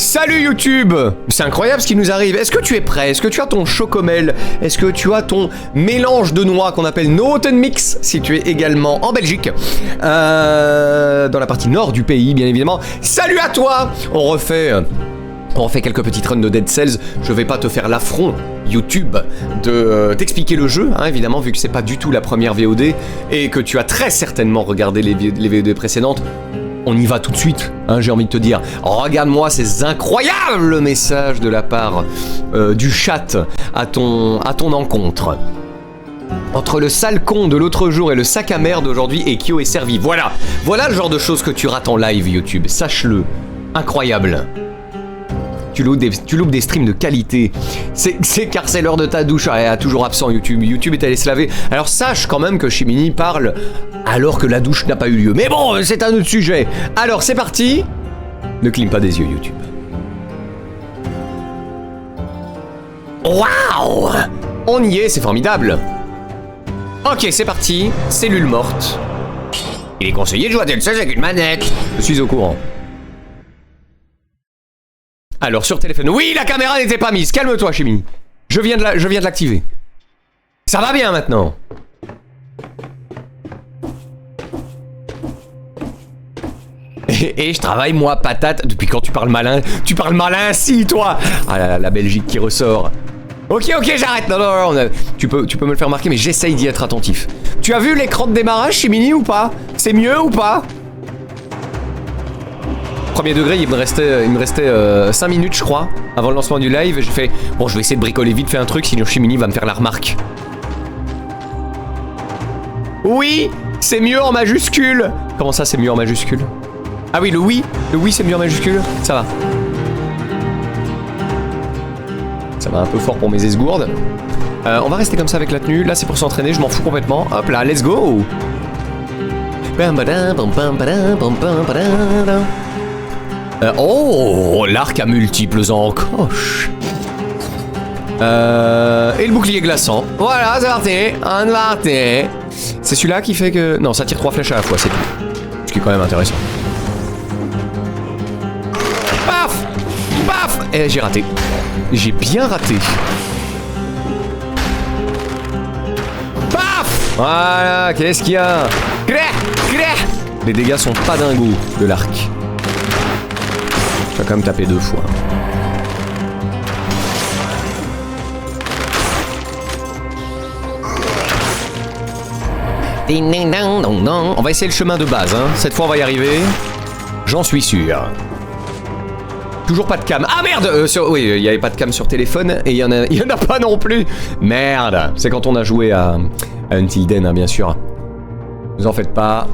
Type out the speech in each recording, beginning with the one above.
Salut YouTube! C'est incroyable ce qui nous arrive. Est-ce que tu es prêt? Est-ce que tu as ton chocomel? Est-ce que tu as ton mélange de noix qu'on appelle Notenmix si tu es également en Belgique? Dans la partie nord du pays, bien évidemment. Salut à toi! On refait quelques petites runs de Dead Cells. Je vais pas te faire l'affront, YouTube, de t'expliquer le jeu, hein, évidemment, vu que c'est pas du tout la première VOD et que tu as très certainement regardé les VOD précédentes. On y va tout de suite, hein, j'ai envie de te dire. Regarde-moi ces incroyables messages de la part du chat à ton encontre. Entre le sale con de l'autre jour et le sac à merde d'aujourd'hui, Ekyo est servi. Voilà le genre de choses que tu rates en live, YouTube. Sache-le. Incroyable. Tu loupes des streams de qualité. C'est car c'est l'heure de ta douche. Elle est toujours absent, YouTube. YouTube est allé se laver. Alors sache quand même que Shimini parle alors que la douche n'a pas eu lieu. Mais bon, c'est un autre sujet. Alors c'est parti. Ne cligne pas des yeux, YouTube. Waouh! On y est, c'est formidable. Ok, c'est parti. Cellule morte. Il est conseillé de jouer à Dead Cells avec une manette. Je suis au courant. Alors sur téléphone, oui, la caméra n'était pas mise. Calme-toi, Shimini. Je viens de l'activer. Ça va bien maintenant. Et je travaille moi, patate. Depuis quand tu parles malin ainsi, toi. Ah la Belgique qui ressort. Ok, j'arrête. Non. Tu peux me le faire remarquer, mais j'essaye d'y être attentif. Tu as vu l'écran de démarrage, Shimini, ou pas? C'est mieux ou pas? Premier degré, il me restait 5 minutes, je crois, avant le lancement du live. J'ai fait, bon, je vais essayer de bricoler vite fait un truc, sinon Shimini va me faire la remarque. Oui, c'est mieux en majuscule. Comment ça, c'est mieux en majuscule? Ah oui, le oui c'est mieux en majuscule. Ça va. Ça va un peu fort pour mes esgourdes. On va rester comme ça avec la tenue. Là, c'est pour s'entraîner, je m'en fous complètement. Hop là, let's go. Oh, l'arc à multiples encoches. Et le bouclier glaçant. Voilà, c'est parti. C'est celui-là qui fait que... Non, ça tire 3 flèches à la fois, c'est tout. Ce qui est quand même intéressant. Paf! Et j'ai raté. J'ai bien raté. Paf! Voilà, qu'est-ce qu'il y a? Les dégâts sont pas dingos de l'arc. Je vais quand même taper 2 fois. On va essayer le chemin de base, hein. Cette fois on va y arriver. J'en suis sûr. Toujours pas de cam. Ah merde! Oui, il n'y avait pas de cam sur téléphone et il y en a pas non plus. Merde! C'est quand on a joué à Until Dawn, hein, bien sûr. Vous en faites pas.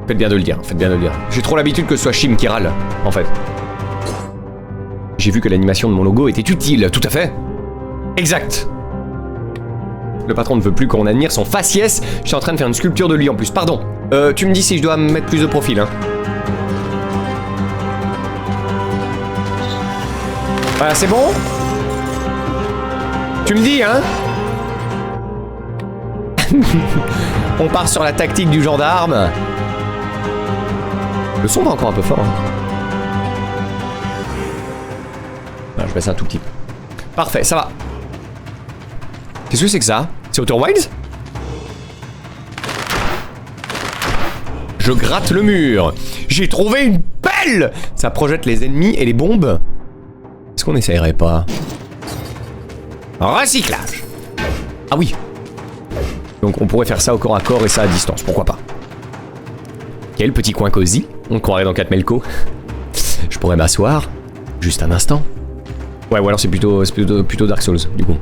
Faites bien de le dire. J'ai trop l'habitude que ce soit Shim qui râle, en fait. J'ai vu que l'animation de mon logo était utile, tout à fait. Exact. Le patron ne veut plus qu'on admire son faciès. Je suis en train de faire une sculpture de lui en plus. Pardon. Tu me dis si je dois me mettre plus de profil, hein. Voilà, c'est bon? Tu me dis, hein? On part sur la tactique du gendarme. Le son va encore un peu fort, hein. Je baisse un tout petit peu. Parfait, ça va. Qu'est-ce que c'est que ça? C'est Outer Wilds? Je gratte le mur. J'ai trouvé une pelle. Ça projette les ennemis et les bombes. Est-ce qu'on essayerait pas? Recyclage. Ah oui. Donc on pourrait faire ça au corps à corps et ça à distance, pourquoi pas. Quel petit coin cosy. On croirait dans 4 Melco. Je pourrais m'asseoir. Juste un instant. Ouais, ou alors c'est plutôt Dark Souls, du coup.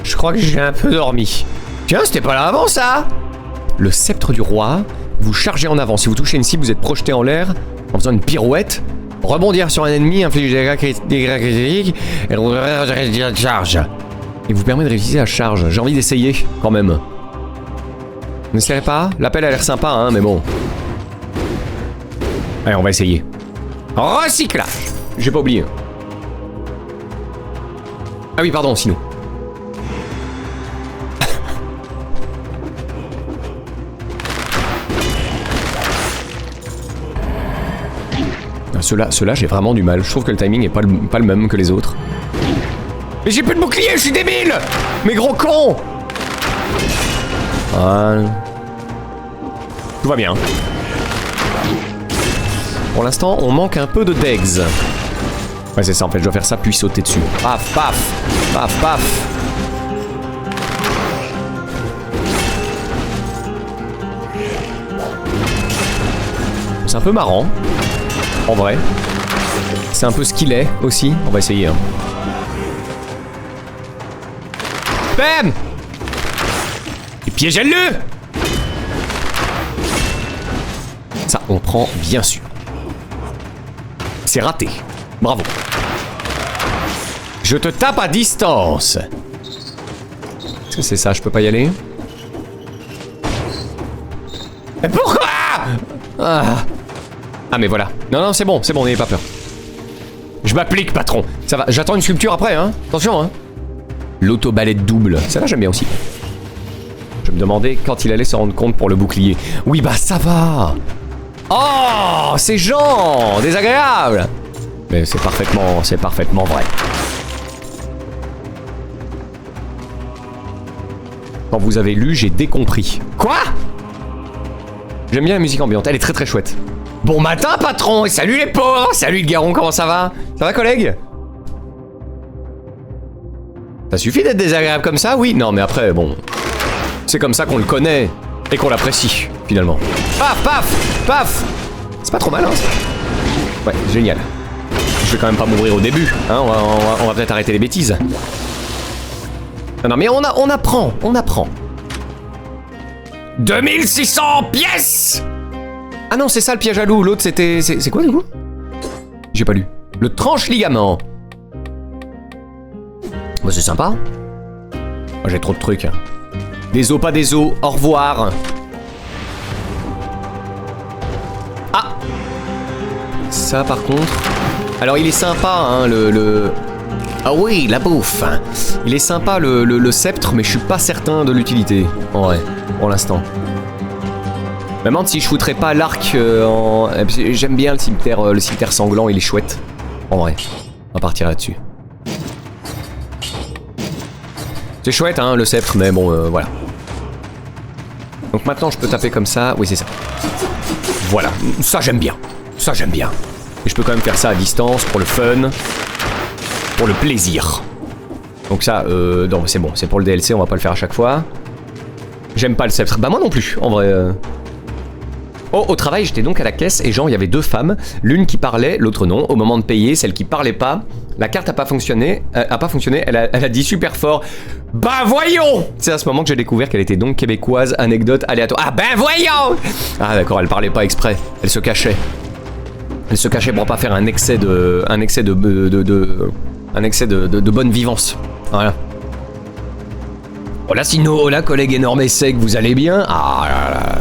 Je crois que j'ai un peu dormi. Tiens, c'était pas là avant, ça! Le sceptre du roi. Vous chargez en avant. Si vous touchez une cible, vous êtes projeté en l'air en faisant une pirouette. Rebondir sur un ennemi, inflige des dégâts critiques et charge. Et vous permet de réviser la charge. J'ai envie d'essayer, quand même. Vous n'essayerez pas? L'appel a l'air sympa, hein, mais bon. Allez, on va essayer. Recyclage. J'ai pas oublié. Ah oui, pardon, sinon. Ceux-là, j'ai vraiment du mal. Je trouve que le timing est pas le même que les autres. Mais j'ai plus de bouclier, je suis débile! Mais gros con! Voilà. Tout va bien. Pour l'instant, on manque un peu de degs. Ouais, c'est ça, en fait, je dois faire ça puis sauter dessus. Paf, paf! Paf, paf! C'est un peu marrant. En vrai. C'est un peu ce qu'il est aussi. On va essayer. Hein. Bam! Et piégez-le! Ça, on prend bien sûr. C'est raté. Bravo. Je te tape à distance. Est-ce que c'est ça? Je peux pas y aller? Mais pourquoi? Ah mais voilà. Non, c'est bon, n'ayez pas peur. Je m'applique, patron. Ça va, j'attends une sculpture après, hein. Attention, hein. L'autobalette double. Ça là, j'aime bien aussi. Je me demandais quand il allait se rendre compte pour le bouclier. Oui, bah ça va. Oh, ces gens désagréables. Mais c'est parfaitement vrai. Quand vous avez lu, j'ai décompris. Quoi? J'aime bien la musique ambiante, elle est très chouette. Bon matin, patron, et salut les pauvres. Salut le Garon, comment ça va? Ça va, collègue? Ça suffit d'être désagréable comme ça, oui? Non, mais après, bon... C'est comme ça qu'on le connaît, et qu'on l'apprécie, finalement. Paf, paf, paf. C'est pas trop mal, hein? Ouais, génial. Je vais quand même pas mourir au début, hein? On va peut-être arrêter les bêtises. Non, mais on apprend, 2600 pièces! Ah non, c'est ça le piège à loup, l'autre c'était... C'est quoi du coup? J'ai pas lu. Le tranche-ligament. Bah c'est sympa. Moi j'ai trop de trucs. Des os, pas des os, au revoir. Ah! Ça par contre... Alors il est sympa, hein, le... Ah oui, la bouffe. Il est sympa le sceptre, mais je suis pas certain de l'utilité. En vrai, pour l'instant. Je me demande si je foutrais pas l'arc en... J'aime bien le cimetière sanglant, il est chouette. En vrai, on va partir là-dessus. C'est chouette, hein, le sceptre, mais bon, voilà. Donc maintenant, je peux taper comme ça. Oui, c'est ça. Voilà, ça j'aime bien. Ça j'aime bien. Et je peux quand même faire ça à distance, pour le fun. Pour le plaisir. Donc ça, non, c'est bon, c'est pour le DLC, on va pas le faire à chaque fois. J'aime pas le sceptre. Bah moi non plus, en vrai. Oh, au travail, j'étais donc à la caisse et genre, il y avait deux femmes. L'une qui parlait, l'autre non. Au moment de payer, celle qui parlait pas, la carte a pas fonctionné. Elle a dit super fort. Bah voyons! C'est à ce moment que j'ai découvert qu'elle était donc québécoise, anecdote aléatoire. Ah ben voyons! Ah d'accord, elle parlait pas exprès. Elle se cachait. Elle se cachait pour pas faire un excès de bonne vivance. Voilà. Hola Sino, hola collègue énorme et sec, vous allez bien? Ah là là.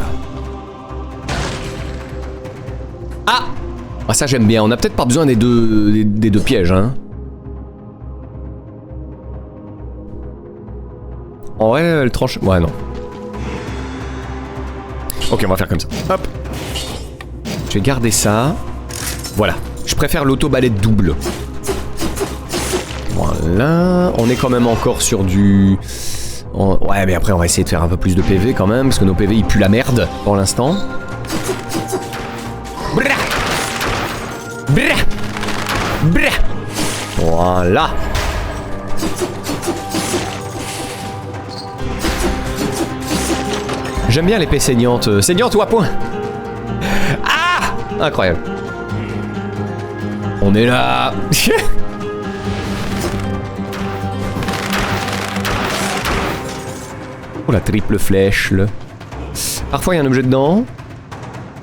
Ah ça j'aime bien, on a peut-être pas besoin des deux pièges, hein. En vrai, elle tranche... Ouais, non. Ok, on va faire comme ça. Hop. Je vais garder ça. Voilà. Je préfère l'autobalette double. Voilà. On est quand même encore sur du... Ouais, mais après, on va essayer de faire un peu plus de PV quand même, parce que nos PV, ils puent la merde pour l'instant. Voilà. J'aime bien l'épée saignante. Saignante ou à point? Ah! Incroyable. On est là. Oh la triple flèche là. Parfois il y a un objet dedans.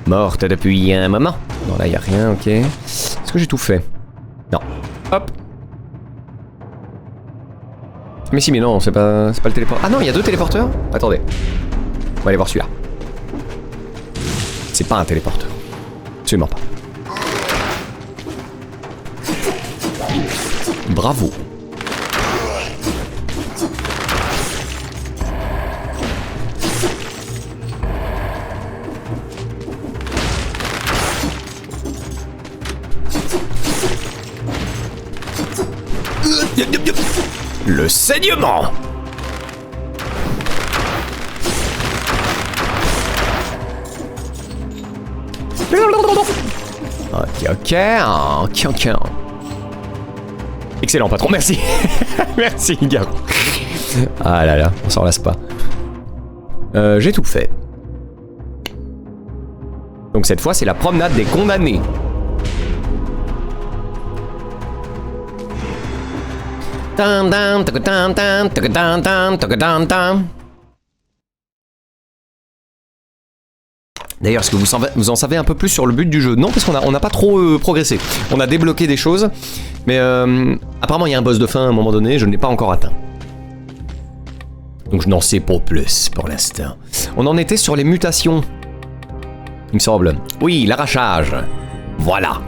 Morte depuis un moment. Non là il y a rien, ok. Est-ce que j'ai tout fait? Non. Hop. Mais si mais non, c'est pas le téléporteur. Ah non, il y a deux téléporteurs? Attendez. On va aller voir celui-là. C'est pas un téléporteur. Absolument pas. Bravo. Le saignement. Ok. Excellent patron, merci. Merci Garou. Ah là là, on s'en lasse pas. J'ai tout fait. Donc cette fois c'est la promenade des condamnés. D'ailleurs, est-ce que vous en savez un peu plus sur le but du jeu? Non, parce qu'on n'a pas trop progressé. On a débloqué des choses, mais apparemment il y a un boss de fin à un moment donné, je ne l'ai pas encore atteint. Donc je n'en sais pas plus pour l'instant. On en était sur les mutations, il me semble. Oui, l'arrachage. Voilà.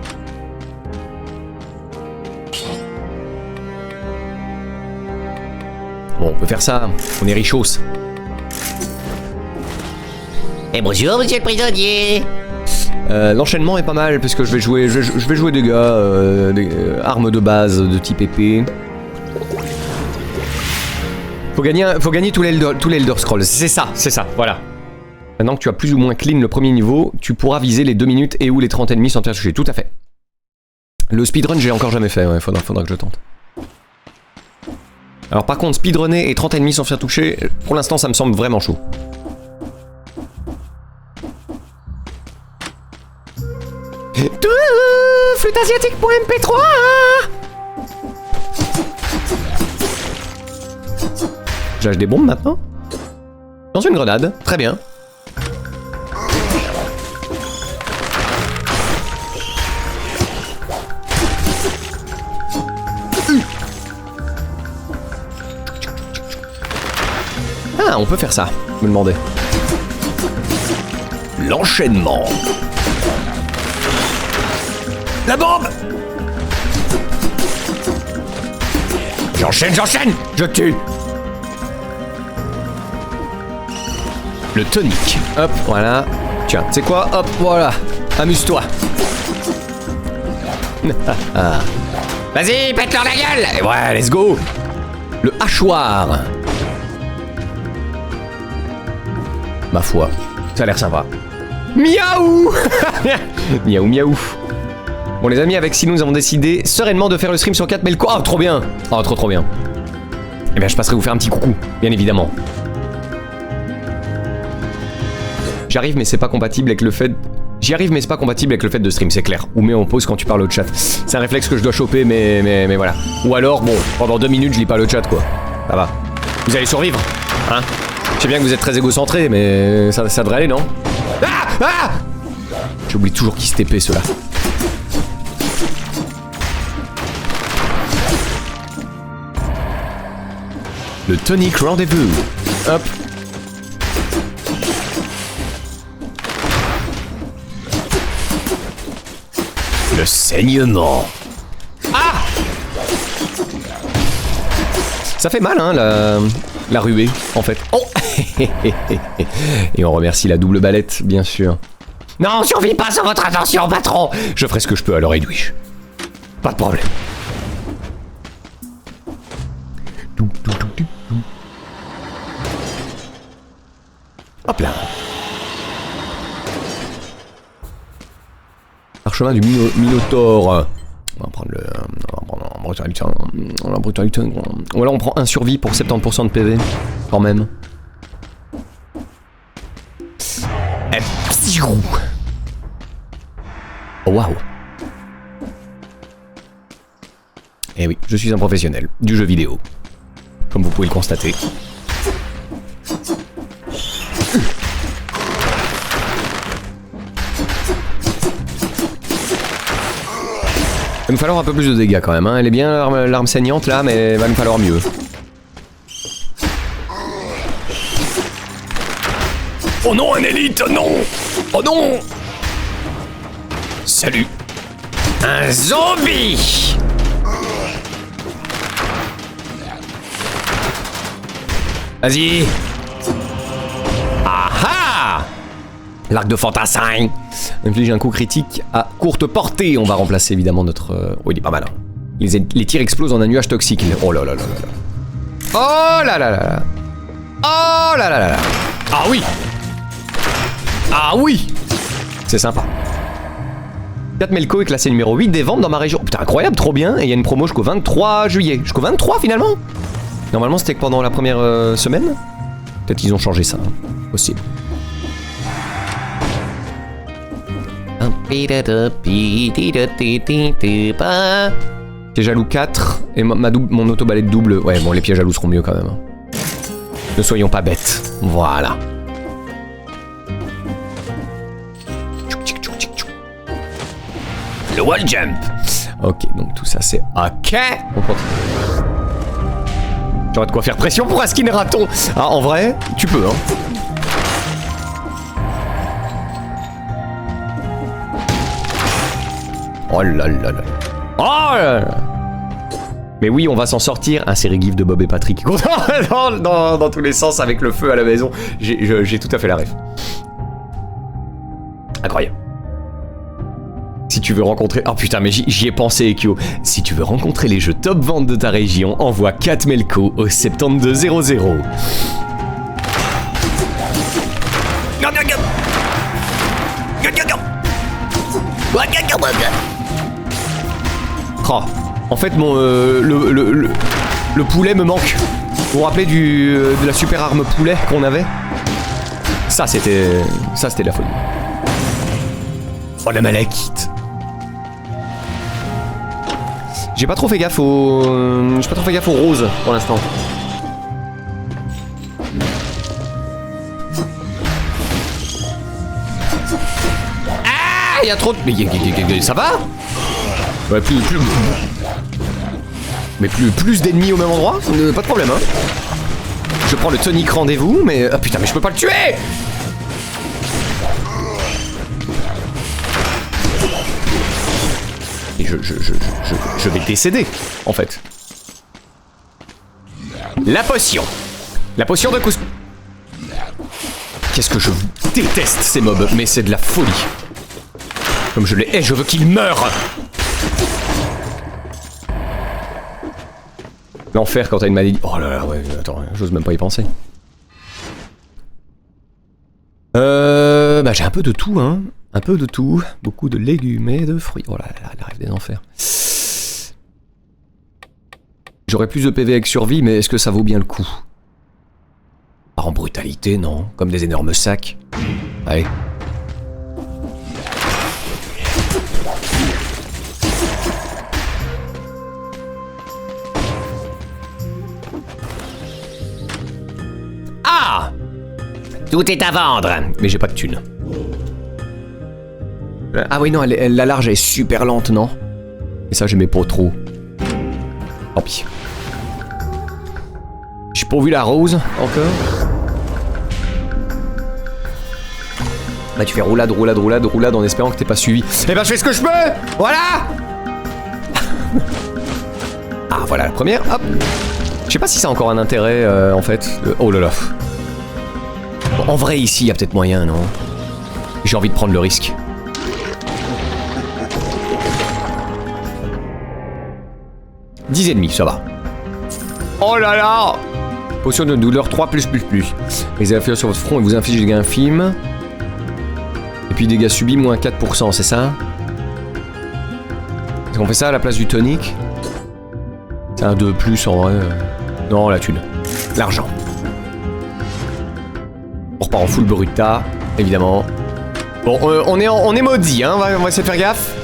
Bon, on peut faire ça, on est richos. Et bonjour, monsieur le prisonnier. L'enchaînement est pas mal parce que je vais jouer des gars, armes de base de type épée. Faut gagner tout l'Elder Scrolls, c'est ça, voilà. Maintenant que tu as plus ou moins clean le premier niveau, tu pourras viser les 2 minutes et ou les 30 ennemis sans te faire toucher, tout à fait. Le speedrun, j'ai encore jamais fait, ouais, faudra que je tente. Alors par contre, speedrunner et 30 ennemis sans se faire toucher, pour l'instant ça me semble vraiment chaud. Flûteasiatique.mp3. J'lâche des bombes maintenant. Dans une grenade, très bien. Ah, on peut faire ça, je me demandais. L'enchaînement. La bombe! J'enchaîne, je tue. Le tonique. Hop, voilà. Tiens, tu sais quoi? Hop, voilà. Amuse-toi. Vas-y, pète-leur la gueule. Et ouais, let's go. Le hachoir. Ma foi, ça a l'air sympa. Miaou. Miaou, miaou. Bon les amis, avec Sinou nous avons décidé sereinement de faire le stream sur 4 mais le quoi? Oh trop bien. Oh trop bien. Eh bien je passerai vous faire un petit coucou, bien évidemment. J'arrive mais c'est pas compatible avec le fait... J'y arrive mais c'est pas compatible avec le fait de stream, c'est clair. Ou mets en pause quand tu parles au chat. C'est un réflexe que je dois choper mais voilà. Ou alors bon, pendant 2 minutes je lis pas le chat quoi. Ça va. Vous allez survivre, hein? Je sais bien que vous êtes très égocentré mais ça devrait aller non? Ah. J'oublie toujours qui se TP ceux-là. Le tonic rendez-vous. Hop. Le saignement. Ah! Ça fait mal, hein, la ruée, en fait. Oh. Et on remercie la double balette, bien sûr. Non, survie pas sans votre attention, patron. Je ferai ce que je peux alors, Edwige. Pas de problème. Hop là. Parchemin du Minotaure. On va prendre le... On va prendre brutalité. Voilà, on prend un survie pour 70% de PV. Quand même. Oh waouh. Eh oui, je suis un professionnel du jeu vidéo. Comme vous pouvez le constater. Il va nous falloir un peu plus de dégâts quand même, hein. Elle est bien l'arme saignante là, mais il va nous falloir mieux. Oh non, un élite, non! Oh non! Salut! Un zombie! Vas-y! Ah ah! L'arc de fantassin! Inflige un coup critique à courte portée. On va remplacer évidemment notre... Oh, il est pas mal. Hein. Les tirs explosent en un nuage toxique. Oh là là là là là. Oh là là là là. Oh là là là là. Ah oui. Ah oui. C'est sympa. 4 Melco est classé numéro 8 des ventes dans ma région. Putain, incroyable, trop bien. Et il y a une promo jusqu'au 23 juillet. Jusqu'au 23 finalement. Normalement c'était que pendant la première semaine. Peut-être qu'ils ont changé ça. Possible. Piège à loup 4 et mon auto-balai de double. Ouais, bon, les pièges à loup seront mieux quand même. Hein. Ne soyons pas bêtes. Voilà. Le wall jump. Ok, donc tout ça c'est ok. On continue. J'aurais de quoi faire pression pour un skin raton. Ah, en vrai, tu peux, hein. Oh là là là. Oh là là. Mais oui, on va s'en sortir. Un série gif de Bob et Patrick. dans tous les sens avec le feu à la maison. J'ai tout à fait la ref. Incroyable. Si tu veux rencontrer... Oh putain, mais j'y ai pensé, Ekyo. Si tu veux rencontrer les jeux top vente de ta région, envoie 4 Melco au 7200. Oh, en fait, mon le poulet me manque. Vous vous rappelez de la super arme poulet qu'on avait? Ça, c'était la folie. Oh, la malakite. J'ai pas trop fait gaffe aux roses pour l'instant. Ah, il y a trop de... Mais ça va? Ouais, plus d'ennemis au même endroit, pas de problème, hein. Je prends le tonic rendez-vous, mais... Ah putain, mais je peux pas le tuer! Et je vais décéder, en fait. La potion. La potion de couscous. Qu'est-ce que je déteste ces mobs, mais c'est de la folie. Comme je les hais, je veux qu'ils meurent. L'enfer quand t'as une maladie. Oh là là, ouais, attends, j'ose même pas y penser. Bah j'ai un peu de tout, hein. Un peu de tout. Beaucoup de légumes et de fruits. Oh là là, la rêve des enfers. J'aurais plus de PV avec survie, mais est-ce que ça vaut bien le coup? Pas en brutalité, non. Comme des énormes sacs. Allez. Ah! Tout est à vendre. Mais j'ai pas de thunes. Ah oui, non, la large est super lente, non? Et ça, j'aimais pas trop. Tant pis. J'ai pourvu la rose, encore. Bah, tu fais roulade, roulade, roulade, roulade en espérant que t'aies pas suivi. Eh ben, je fais ce que je peux! Voilà! Ah, voilà la première, hop! Je sais pas si ça a encore un intérêt, en fait. Oh là là. Bon, en vrai, ici, il y a peut-être moyen, non? J'ai envie de prendre le risque. « 10 ennemis, ça va. » Oh là là! Potion de douleur 3+++. Les affaires sur votre front et vous inflige des dégâts infimes. Et puis dégâts subis, moins 4%, c'est ça? Est-ce qu'on fait ça à la place du tonic? C'est un 2+, en vrai. Non, la thune. L'argent. On repart en full bruta, évidemment. Bon, on est maudit, hein, on va essayer de faire gaffe.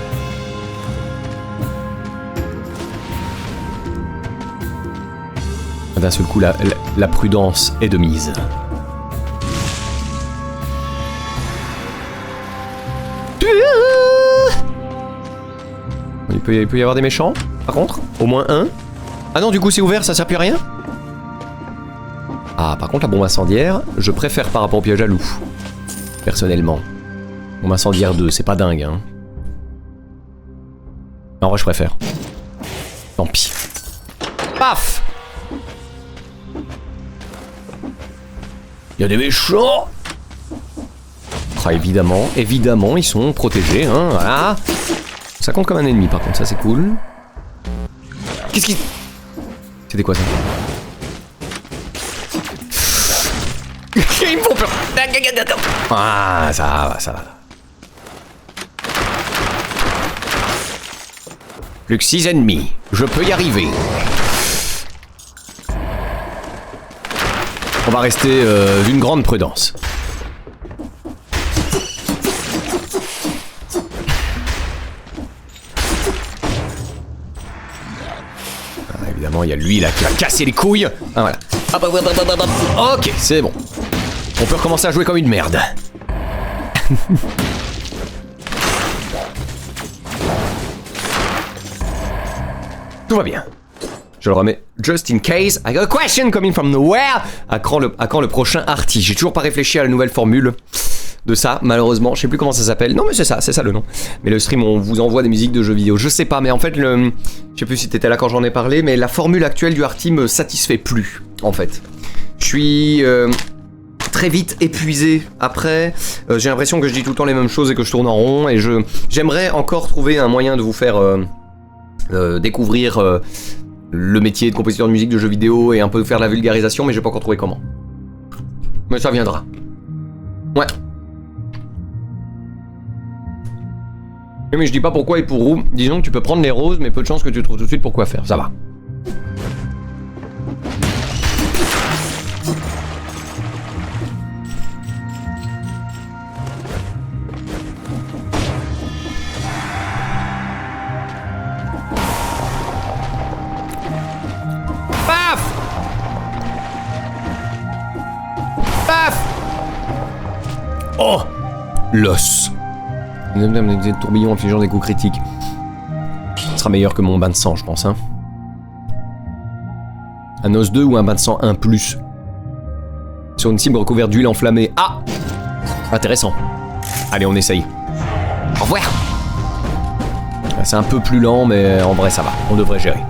D'un seul coup, la prudence est de mise. Il peut y avoir des méchants, par contre. Au moins un. Ah non, du coup c'est ouvert, ça sert plus à rien. Ah, par contre la bombe incendiaire, je préfère par rapport au piège à loup. Personnellement. Bombe incendiaire 2, c'est pas dingue, hein. En vrai, je préfère. Tant pis. Paf! Il y a des méchants! Ah, évidemment, évidemment, ils sont protégés, hein, voilà. Ça compte comme un ennemi, par contre, ça c'est cool. Qu'est-ce qui... C'était quoi ça? Ils me font peur. Ah, ça va, ça va. Plus que 6 ennemis. Je peux y arriver. On va rester d'une grande prudence. Ah, évidemment, il y a lui là qui va casser les couilles. Ah voilà. Ok, c'est bon. On peut recommencer à jouer comme une merde. Tout va bien. Je le remets just in case. I got a question coming from nowhere. À quand le prochain Arty? J'ai toujours pas réfléchi à la nouvelle formule de ça, malheureusement. Je sais plus comment ça s'appelle. Non, mais c'est ça le nom. Mais le stream, on vous envoie des musiques de jeux vidéo. Je sais pas, mais en fait, je sais plus si t'étais là quand j'en ai parlé, mais la formule actuelle du Arty me satisfait plus, en fait. Je suis très vite épuisé après. J'ai l'impression que je dis tout le temps les mêmes choses et que je tourne en rond. Et j'aimerais encore trouver un moyen de vous faire découvrir le métier de compositeur de musique de jeux vidéo et un peu faire de la vulgarisation, mais j'ai pas encore trouvé comment. Mais ça viendra. Ouais. Mais je dis pas pourquoi et pour où. Disons que tu peux prendre les roses, mais peu de chance que tu trouves tout de suite pour quoi faire. Ça va. Oh, l'os. Des tourbillons infligeant des coups critiques. Ce sera meilleur que mon bain de sang, je pense. Hein. Un os 2 ou un bain de sang 1+. Sur une cible recouverte d'huile enflammée. Ah, intéressant. Allez, on essaye. Au revoir. C'est un peu plus lent, mais en vrai, ça va. On devrait gérer.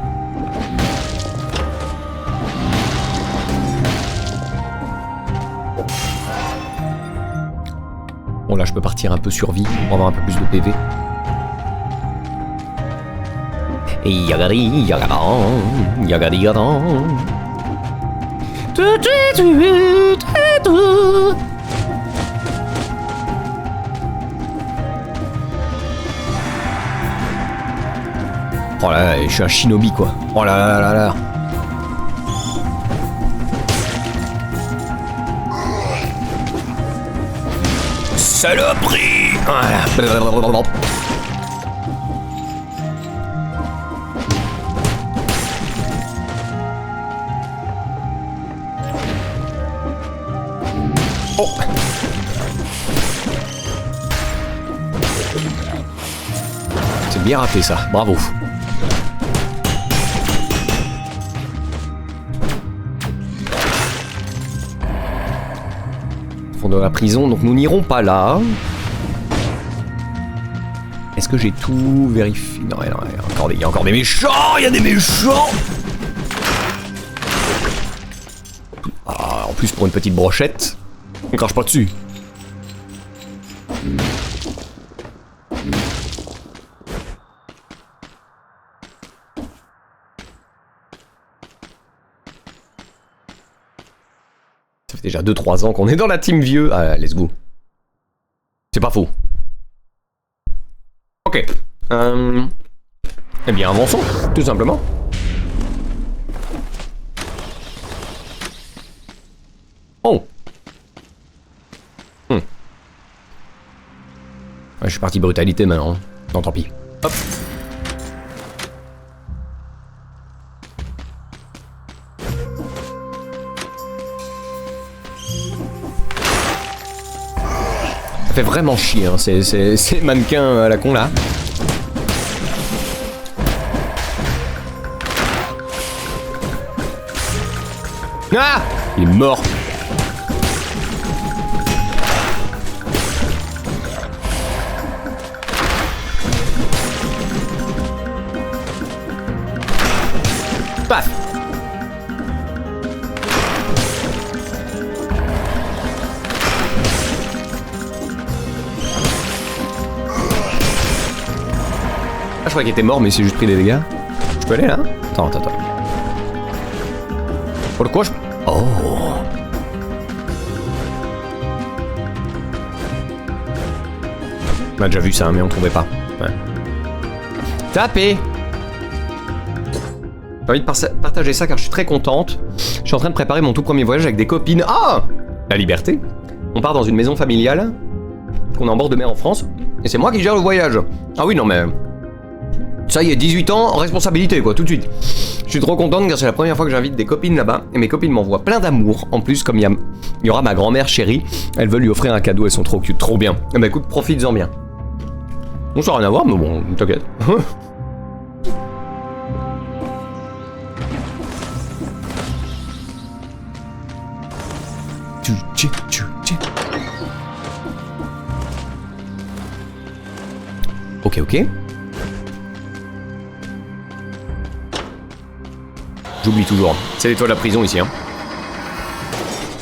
Bon là je peux partir un peu sur vie pour avoir un peu plus de PV. Oh là là, je suis un shinobi quoi. Oh là là là là. Saloperie! Voilà. Oh! C'est bien raté ça, bravo. De la prison, donc nous n'irons pas là. Est-ce que j'ai tout vérifié? Non, il y a encore des méchants. Il y a des méchants. Ah, en plus pour une petite brochette, on crache pas dessus. Ça fait déjà 2-3 ans qu'on est dans la team vieux. Ah, let's go. C'est pas faux. Ok. Eh bien, avançons, tout simplement. Oh. Ouais, je suis parti brutalité maintenant. Non, tant pis. Hop. Ça fait vraiment chier, hein, ces mannequins à la con là. Ah! Il est mort. Paf! Ah, je crois qu'il était mort, mais c'est juste pris des dégâts. Je peux aller là? Attends. Pourquoi je... Oh! On a déjà vu ça, mais on trouvait pas. Ouais. Tapez. J'ai envie de partager ça car je suis très contente. Je suis en train de préparer mon tout premier voyage avec des copines. Ah, la liberté. On part dans une maison familiale qu'on a en bord de mer en France. Et c'est moi qui gère le voyage. Ah oui, non mais... Ça y est, 18 ans, responsabilité quoi, tout de suite. Je suis trop contente car c'est la première fois que j'invite des copines là-bas. Et mes copines m'envoient plein d'amour. En plus, comme il y aura ma grand-mère chérie, elles veulent lui offrir un cadeau, elles sont trop cute, trop bien. Eh ben écoute, profites-en bien. Bon, ça n'a rien à voir, mais bon, t'inquiète. Ok, ok. J'oublie toujours. C'est les toits de la prison ici, hein.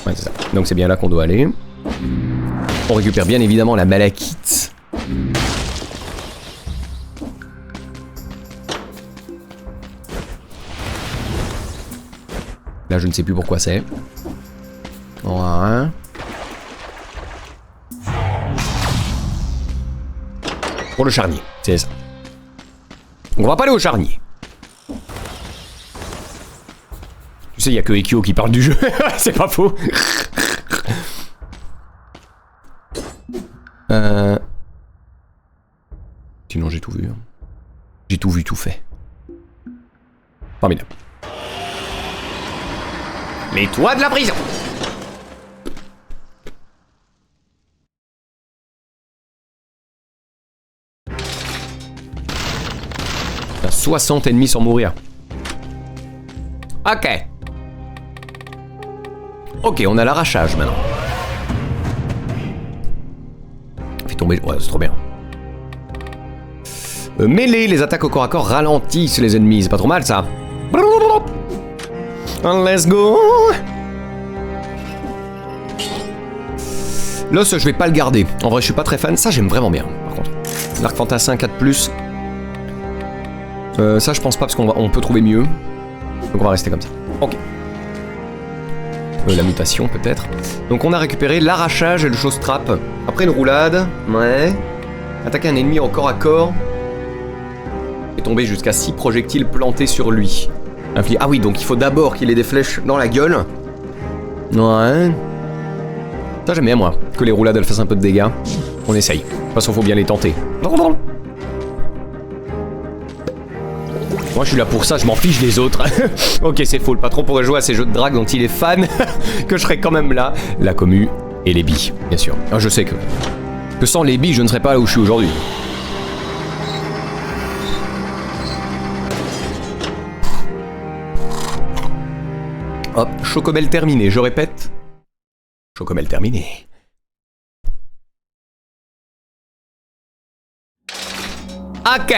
Ouais, c'est ça. Donc c'est bien là qu'on doit aller. On récupère bien évidemment la malachite. Là, je ne sais plus pourquoi c'est. Voilà. Pour le charnier, c'est ça. On va pas aller au charnier. Tu sais, il y a que Ekyo qui parle du jeu. C'est pas faux. Sinon, j'ai tout vu. J'ai tout vu, tout fait. Formidable. Les toits de la prison. Il y a 60 ennemis sans mourir. Ok. Ok, on a l'arrachage maintenant. Fait tomber... Ouais, c'est trop bien. Mêlée, les attaques au corps à corps ralentissent les ennemis. C'est pas trop mal, ça. Let's go. L'os, je vais pas le garder. En vrai, je suis pas très fan. Ça, j'aime vraiment bien, par contre. L'arc fantassin 4+. Ça, je pense pas, parce qu'on peut trouver mieux. Donc, on va rester comme ça. Ok. La mutation, peut-être. Donc, on a récupéré l'arrachage et le chose-trap. Après une roulade. Ouais. Attaquer un ennemi au corps à corps. Et tomber jusqu'à 6 projectiles plantés sur lui. Ah oui, donc il faut d'abord qu'il ait des flèches dans la gueule. Ouais. Ça, j'aime bien, moi. Que les roulades, elles fassent un peu de dégâts. On essaye. De toute façon, faut bien les tenter. Moi, je suis là pour ça, je m'en fiche des autres. Ok, c'est faux. Le patron pourrait jouer à ces jeux de drague dont il est fan. Que je serais quand même là. La commu et les billes, bien sûr. Ah, je sais que sans les billes, je ne serais pas là où je suis aujourd'hui. Hop, chocomel terminé, je répète. Chocomel terminé. Ok.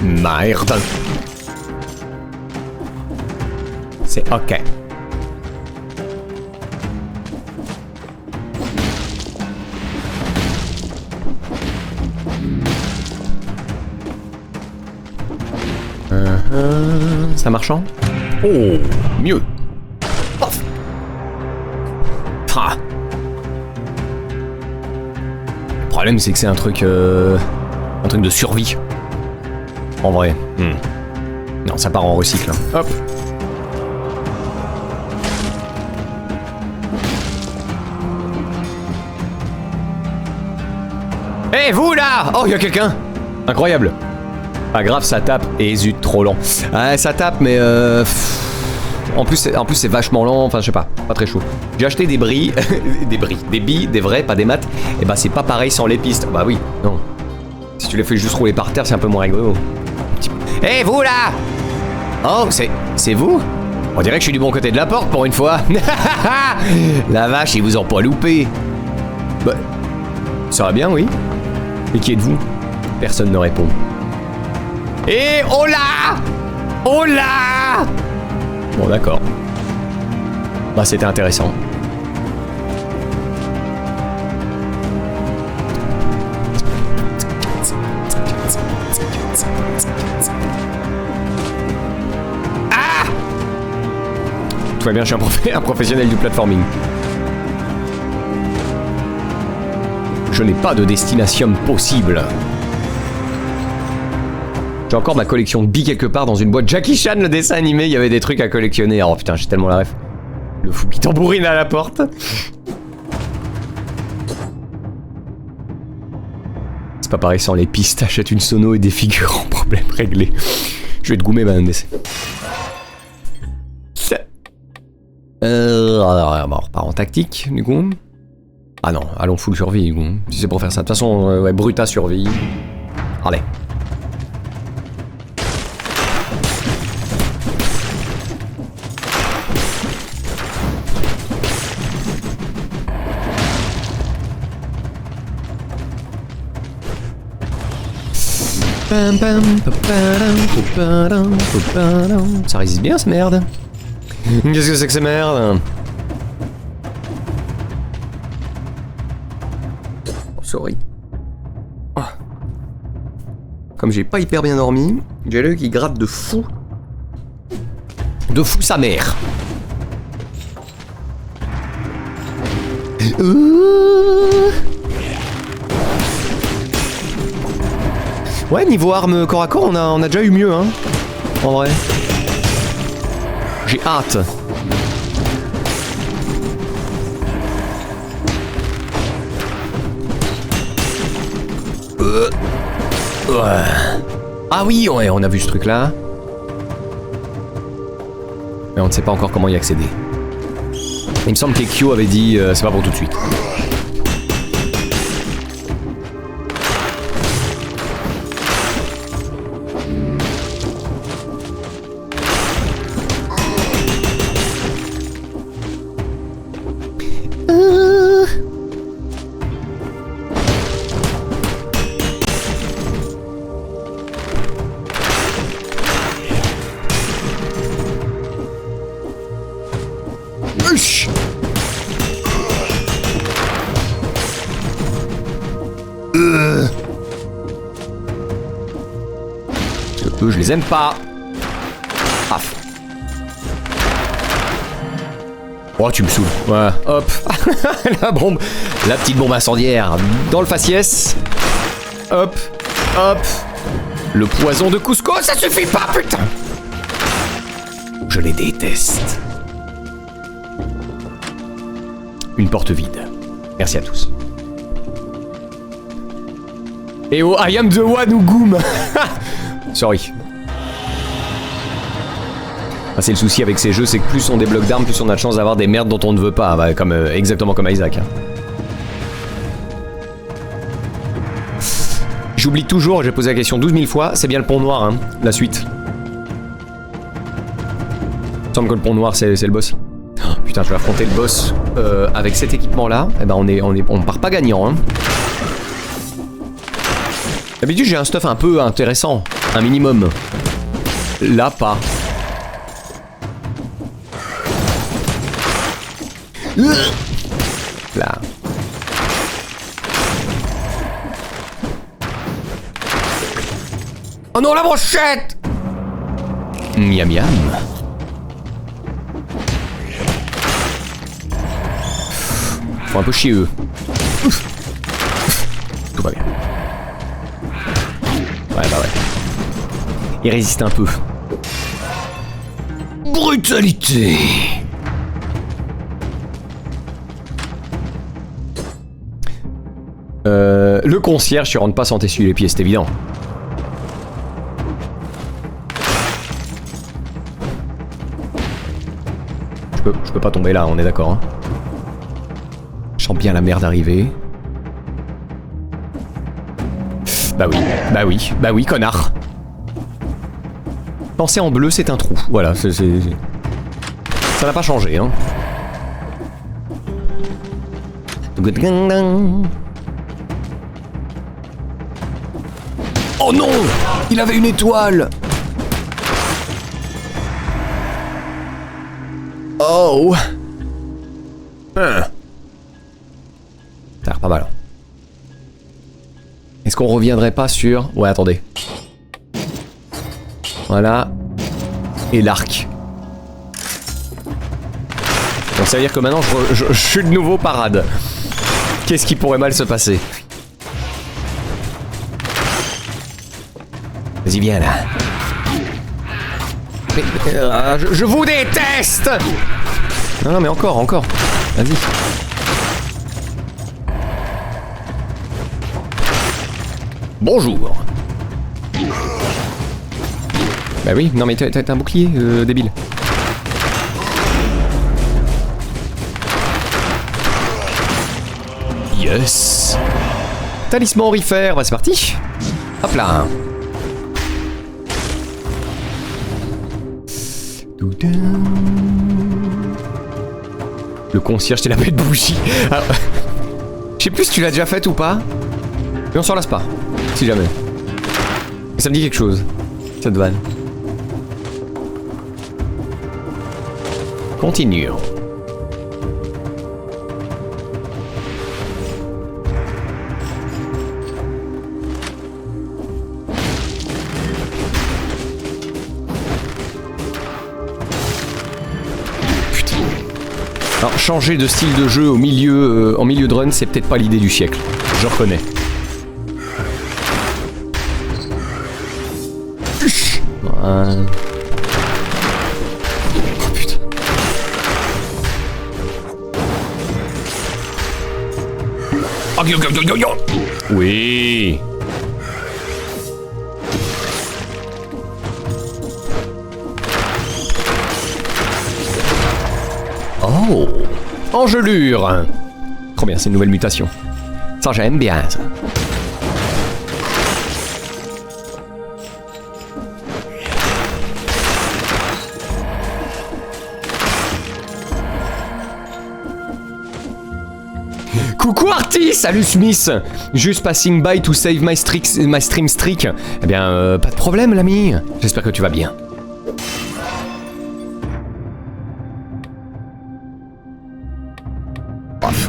Merde. C'est ok. Ça marchant? Oh, mieux. Pof. Ah. Le problème, c'est que c'est un truc de survie. En vrai. Non, ça part en recycle. Hein. Hop. Hé, vous là! Oh, y'a quelqu'un! Incroyable! Pas grave, ça tape. Et zut, trop lent. Ouais, ça tape, mais en plus, c'est vachement lent. Enfin, je sais pas, pas très chaud. J'ai acheté des bris. Des billes, des vrais, pas des maths. Et bah, c'est pas pareil sans les pistes. Bah oui, non. Si tu les fais juste rouler par terre, c'est un peu moins rigolo. Hé, vous là! Oh, c'est vous? On dirait que je suis du bon côté de la porte pour une fois. La vache, ils vous ont pas loupé. Bah, ça va bien, oui. Et qui êtes-vous? Personne ne répond. Et oh là! Oh là! Bon, d'accord. Bah, c'était intéressant. vois bien, je suis un professionnel du platforming. Je n'ai pas de destination possible. J'ai encore ma collection de billes quelque part dans une boîte. Jackie Chan, le dessin animé, il y avait des trucs à collectionner. Oh putain, j'ai tellement la ref. Le fou qui tambourine à la porte. C'est pas pareil sans les pistes. Achète une sono et des figurants. Problème réglé. Je vais te goumer, Madame DC. Alors, on repart en tactique, du coup. Ah non, allons full survie, du coup. Si c'est pour faire ça. De toute façon, ouais, Bruta survie. Allez. Ça résiste bien, cette merde. Qu'est-ce que c'est que ces merdes? Oh, sorry. Oh. Comme j'ai pas hyper bien dormi, j'ai l'œil qui gratte de fou. De fou sa mère. Ouais, niveau arme corps à corps, on a déjà eu mieux, hein. En vrai. J'ai hâte. Ouais. Ah oui, ouais, on a vu ce truc-là. Mais on ne sait pas encore comment y accéder. Il me semble qu'Ekyo avait dit c'est pas pour tout de suite. Eux, je les aime pas. Paf. Oh, tu me saoules. Ouais, hop. La bombe. La petite bombe incendiaire dans le faciès. Hop. Hop. Le poison de Cusco, ça suffit pas, putain. Je les déteste. Une porte vide. Merci à tous. Et oh, I am the one who goom. Sorry. Ah, c'est le souci avec ces jeux, c'est que plus on débloque d'armes, plus on a de chance d'avoir des merdes dont on ne veut pas. Bah, comme, exactement comme Isaac. Hein. J'oublie toujours, j'ai posé la question 12 000 fois, c'est bien le pont noir, hein, la suite. Il me semble que le pont noir, c'est le boss. Oh, putain, je vais affronter le boss avec cet équipement-là. Eh ben, on part pas gagnant, hein. D'habitude, j'ai un stuff un peu intéressant. Un minimum. Là, pas. Là. Oh non, la brochette! Miam miam. Faut un peu chier eux. Tout va bien. Ouais, bah ouais. Il résiste un peu. Brutalité. Le concierge, tu rentres pas sans t'essuyer les pieds, c'est évident. Je peux pas tomber là, on est d'accord. Hein. Je sens bien la merde arriver. Bah oui, connard. Penser en bleu, c'est un trou. Voilà, ça n'a pas changé, hein. Oh non! Il avait une étoile! Oh! Ça a l'air pas mal. Est-ce qu'on reviendrait pas sur... Ouais, attendez. Voilà. Et l'arc. ça veut dire que maintenant je suis de nouveau parade. Qu'est-ce qui pourrait mal se passer? Vas-y, viens là. Mais, je vous déteste! Non, non, mais encore. Vas-y. Bonjour. Bah oui, non mais t'as un bouclier, débile. Yes. Talisman aurifère, bah c'est parti. Hop là. Le concierge, t'es la bête bougie. Alors, je sais plus si tu l'as déjà faite ou pas. Mais on s'en lasse pas, si jamais. Ça me dit quelque chose, cette vanne. Continuons. Alors changer de style de jeu au milieu, en milieu de run, c'est peut-être pas l'idée du siècle. Je reconnais. Voilà. Oh putain. Oui. Oh, engelure. Trop bien, c'est une nouvelle mutation. Ça, j'aime bien, ça. Coucou Artis, salut Smith. Juste passing by to save my stream streak. Eh bien, pas de problème l'ami. J'espère que tu vas bien.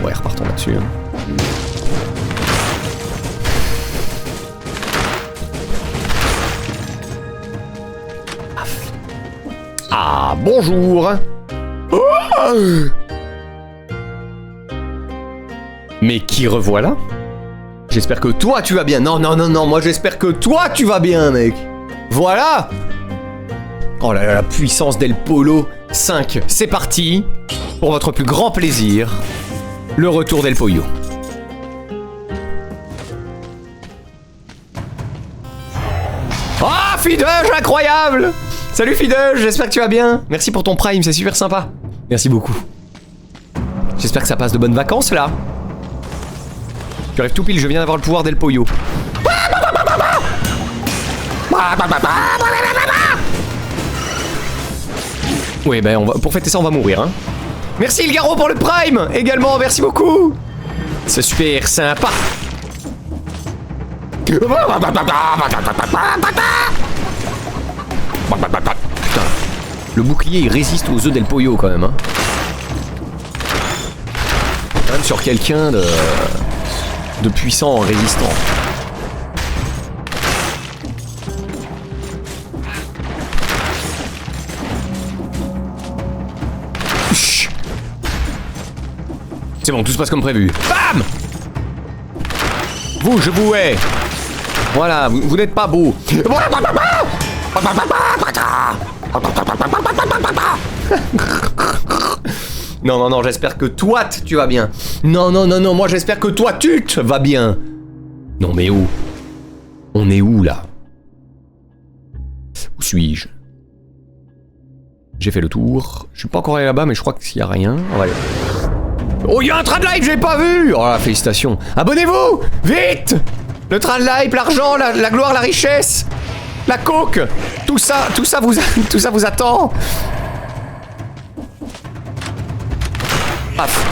Ouais, repartons là-dessus. Ah, bonjour. Oh, mais qui revoilà? J'espère que toi tu vas bien. Non, moi j'espère que toi tu vas bien, mec. Voilà. Oh là là, la puissance d'El Polo 5. C'est parti. Pour votre plus grand plaisir. Le retour d'El Pollo. Ah, Fideuge, incroyable! Salut Fideuge, j'espère que tu vas bien. Merci pour ton prime, c'est super sympa. Merci beaucoup. J'espère que ça passe de bonnes vacances là. Tu arrives tout pile, je viens d'avoir le pouvoir d'El Pollo. Oui, ben pour fêter ça, on va mourir, hein. Merci Ilgaro pour le prime également, merci beaucoup. C'est super sympa. Putain, le bouclier il résiste aux œufs d'El Pollo quand même, hein. Quand même sur quelqu'un de puissant en résistant. C'est bon, tout se passe comme prévu. Bam! Vous, je vous hais. Voilà, vous n'êtes pas beau. Non, j'espère que toi, tu vas bien. Non, moi j'espère que toi, tu vas bien. Non, mais où? On est où, là? Où suis-je? J'ai fait le tour. Je suis pas encore allé là-bas, mais je crois qu'il y a rien. On va aller... Oh, il y a un train de live, j'ai pas vu! Oh là, félicitations. Abonnez-vous! Vite! Le train de live, l'argent, la gloire, la richesse, la coke, tout ça vous attend. Paf.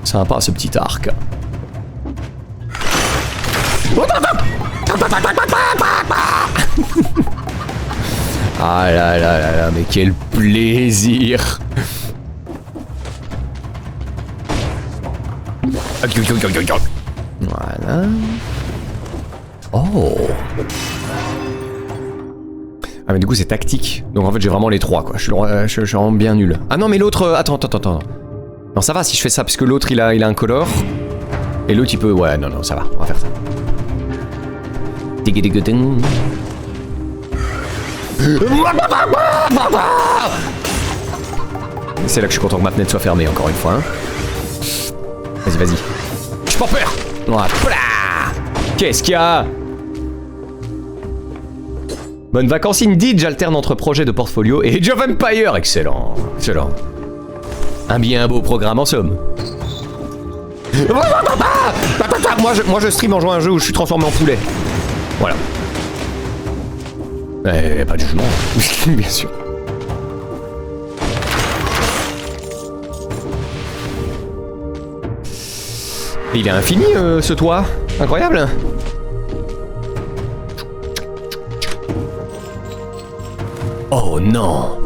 Sympa ce petit arc. Ah là, mais quel plaisir! Voilà. Oh! Ah mais du coup c'est tactique. Donc en fait j'ai vraiment les trois quoi. Je suis vraiment bien nul. Ah non mais l'autre... Attends. Non ça va si je fais ça parce que l'autre il a un color. Et l'autre il peut... Ouais non ça va. On va faire ça. C'est là que je suis content que ma fenêtre soit fermée encore une fois. Hein. Vas-y. J'ai pas peur. Voilà. Qu'est-ce qu'il y a? Bonne vacances indeed, j'alterne entre projets de portfolio et Age of Empire. Excellent. Un bien beau programme en somme. Moi je stream en jouant à un jeu où je suis transformé en poulet. Voilà. Pas de jugement. Bien sûr. Il est infini ce toit. Incroyable. Oh non.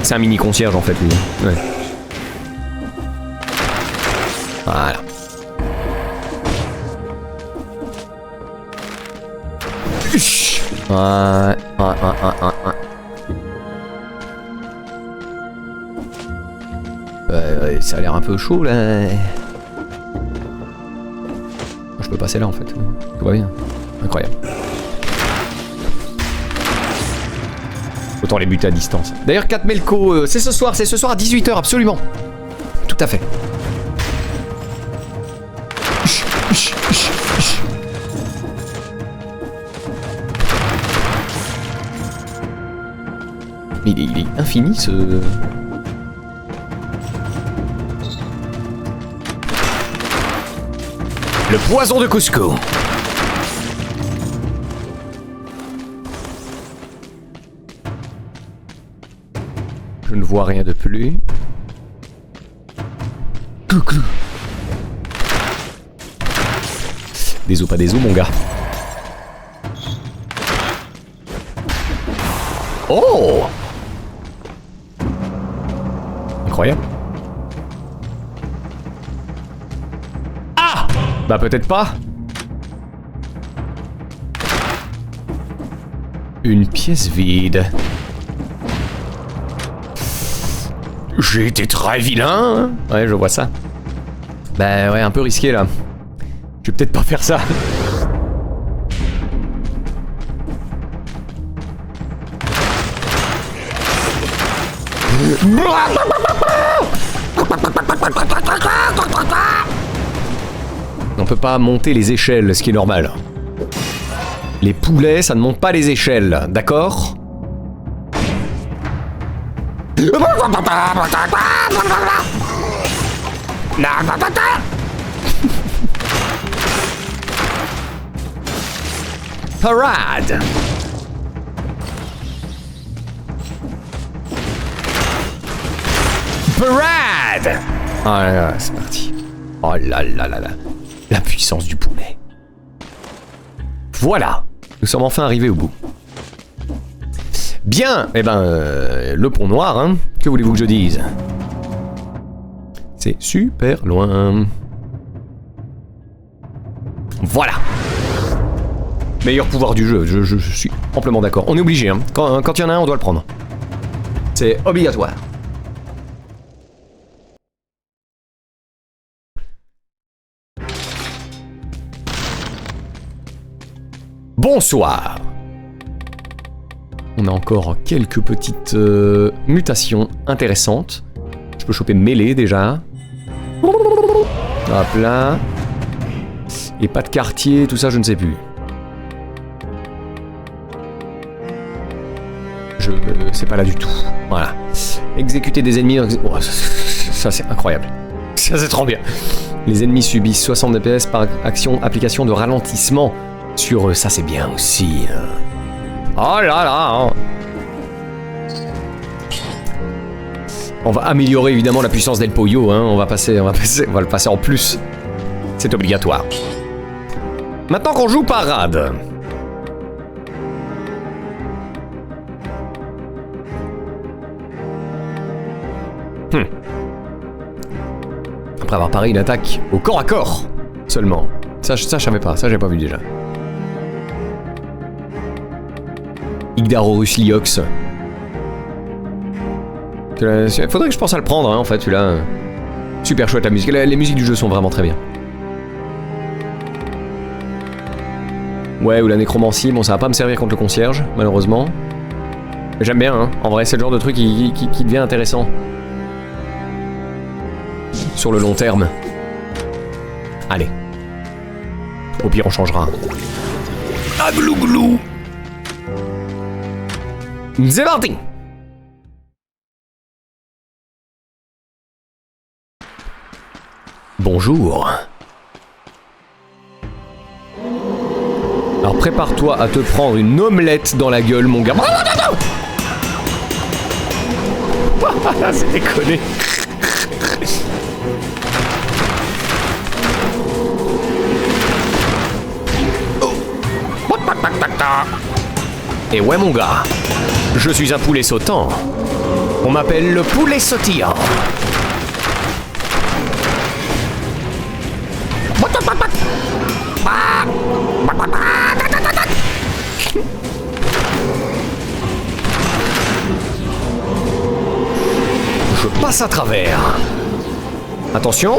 C'est un mini concierge en fait lui. Ouais. Voilà. Ouais. Ça a l'air un peu chaud là. Je peux passer là en fait. Tout va bien. Incroyable. Autant les buter à distance. D'ailleurs, 4 Melco, c'est ce soir à 18h, absolument. Tout à fait. Mais il est infini ce... Le poison de Cusco. Je ne vois rien de plus. Des os pas des os mon gars. Oh! Incroyable. Ah! Bah peut-être pas. Une pièce vide. J'ai été très vilain. Ouais, je vois ça. Bah ouais, un peu risqué là. Je vais peut-être pas faire ça. On peut pas monter les échelles, ce qui est normal. Les poulets, ça ne monte pas les échelles, d'accord ? Parade. Parade. Ah là, c'est parti. Oh là là là là. La puissance du poulet. Voilà. Nous sommes enfin arrivés au bout. Bien. Eh ben, le pont noir, hein. Que voulez-vous que je dise? C'est super loin. Voilà. Meilleur pouvoir du jeu, je suis amplement d'accord. On est obligé, hein. Quand il y en a un, on doit le prendre. C'est obligatoire. Bonsoir. On a encore quelques petites mutations intéressantes. Je peux choper mêlée déjà. Hop là. Et pas de quartier, tout ça, je ne sais plus. Je sais pas là du tout. Voilà. Exécuter des ennemis... Oh, ça c'est incroyable. Ça c'est trop bien. Les ennemis subissent 60 DPS par application de ralentissement sur eux. Ça c'est bien aussi. Oh là là. On va améliorer évidemment la puissance d'El Pollo. Hein. On va le passer en plus. C'est obligatoire. Maintenant qu'on joue parade. Après avoir paré une attaque au corps à corps seulement. Ça je savais pas, ça j'avais pas vu déjà. Igdarorus Liox. Faudrait que je pense à le prendre, hein, en fait, celui-là. Super chouette la musique. Les musiques du jeu sont vraiment très bien. Ouais, ou la nécromancie. Bon, ça va pas me servir contre le concierge, malheureusement. J'aime bien, hein. En vrai, c'est le genre de truc qui devient intéressant. Sur le long terme. Allez. Au pire, on changera. Ah, glou glou. C'est parti. Bonjour. Alors prépare-toi à te prendre une omelette dans la gueule, mon gars. C'est déconné. Et ouais, mon gars, je suis un poulet sautant. On m'appelle le poulet sautillant. Je passe à travers. Attention.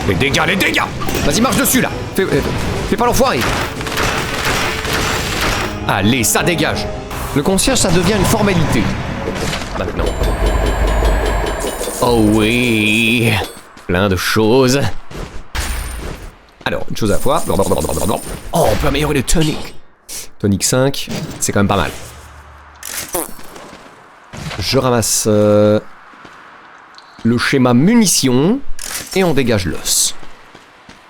Les dégâts, les dégâts. Vas-y, marche dessus, là. Fais pas l'enfoiré. Allez, ça dégage. Le concierge, ça devient une formalité. Maintenant. Oh oui. Plein de choses. Alors, une chose à la fois. Oh, on peut améliorer le tonic. Tonic 5, c'est quand même pas mal. Je ramasse le schéma munitions et on dégage l'os.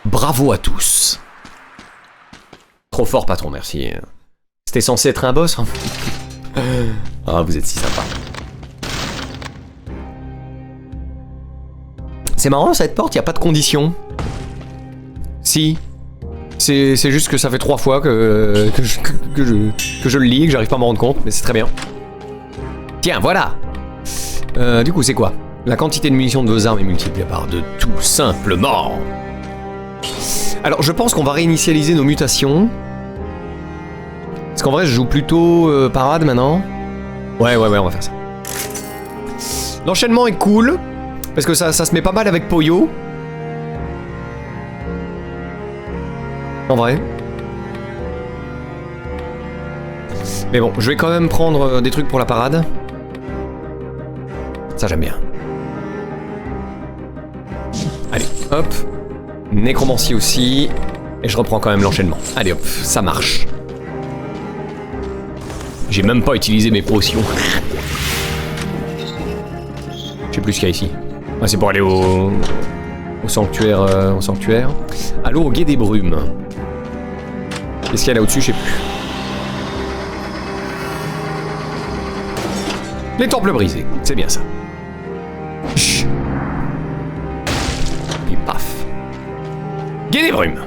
Bravo à tous. Trop fort, patron, merci. C'était censé être un boss. Ah, vous êtes si sympa. C'est marrant, cette porte, il n'y a pas de condition. Si. C'est juste que ça fait 3 fois que je le lis, que j'arrive pas à m'en rendre compte, mais c'est très bien. Tiens, voilà. Du coup, c'est quoi? La quantité de munitions de vos armes est multipliée par 2, tout simplement. Alors, je pense qu'on va réinitialiser nos mutations. Parce qu'en vrai, je joue plutôt parade maintenant. Ouais, on va faire ça. L'enchaînement est cool. Parce que ça se met pas mal avec Poyo. En vrai. Mais bon, je vais quand même prendre des trucs pour la parade. Ça, j'aime bien. Allez, hop. Nécromancie aussi. Et je reprends quand même l'enchaînement. Allez hop, ça marche. J'ai même pas utilisé mes potions. Je sais plus ce qu'il y a ici. Ah, c'est pour aller au sanctuaire. Allô, au guet des brumes. Qu'est-ce qu'il y a là au-dessus? Je sais plus. Les temples brisés, c'est bien ça. Chut. Et paf. Guet des brumes.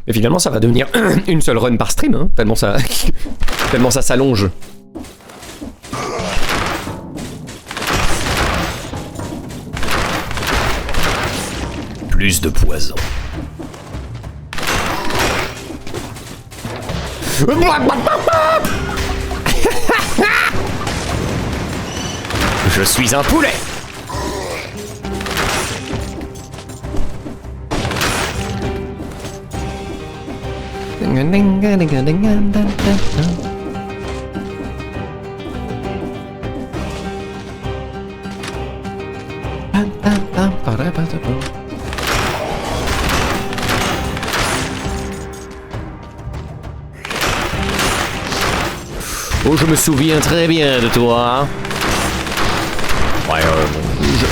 Mais finalement, ça va devenir une seule run par stream, hein, tellement ça s'allonge. Plus de poison. Je suis un poulet. Oh, je me souviens très bien de toi. Ouais,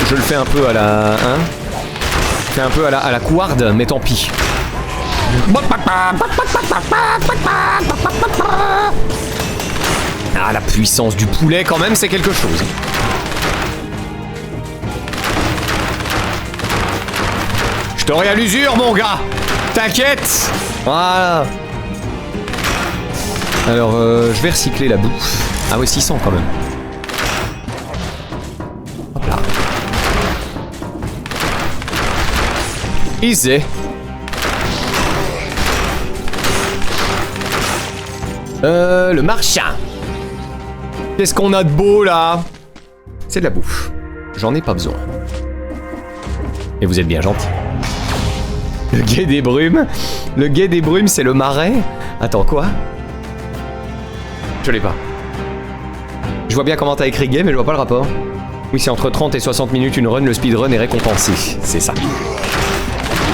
je le fais un peu à la... Hein? Je fais un peu à la couarde, mais tant pis. Ah, la puissance du poulet, quand même, c'est quelque chose. Je t'aurai à l'usure, mon gars. T'inquiète. Voilà. Alors, je vais recycler la bouffe. Ah ouais, 600 quand même. Hop là. Easy. Le marchand. Qu'est-ce qu'on a de beau là? C'est de la bouffe. J'en ai pas besoin. Et vous êtes bien gentil. Le guet des brumes. Le guet des brumes, c'est le marais. Attends, quoi? Je l'ai pas. Je vois bien comment t'as écrit gay, mais je vois pas le rapport. Oui, c'est entre 30 et 60 minutes une run, le speedrun est récompensé. C'est ça.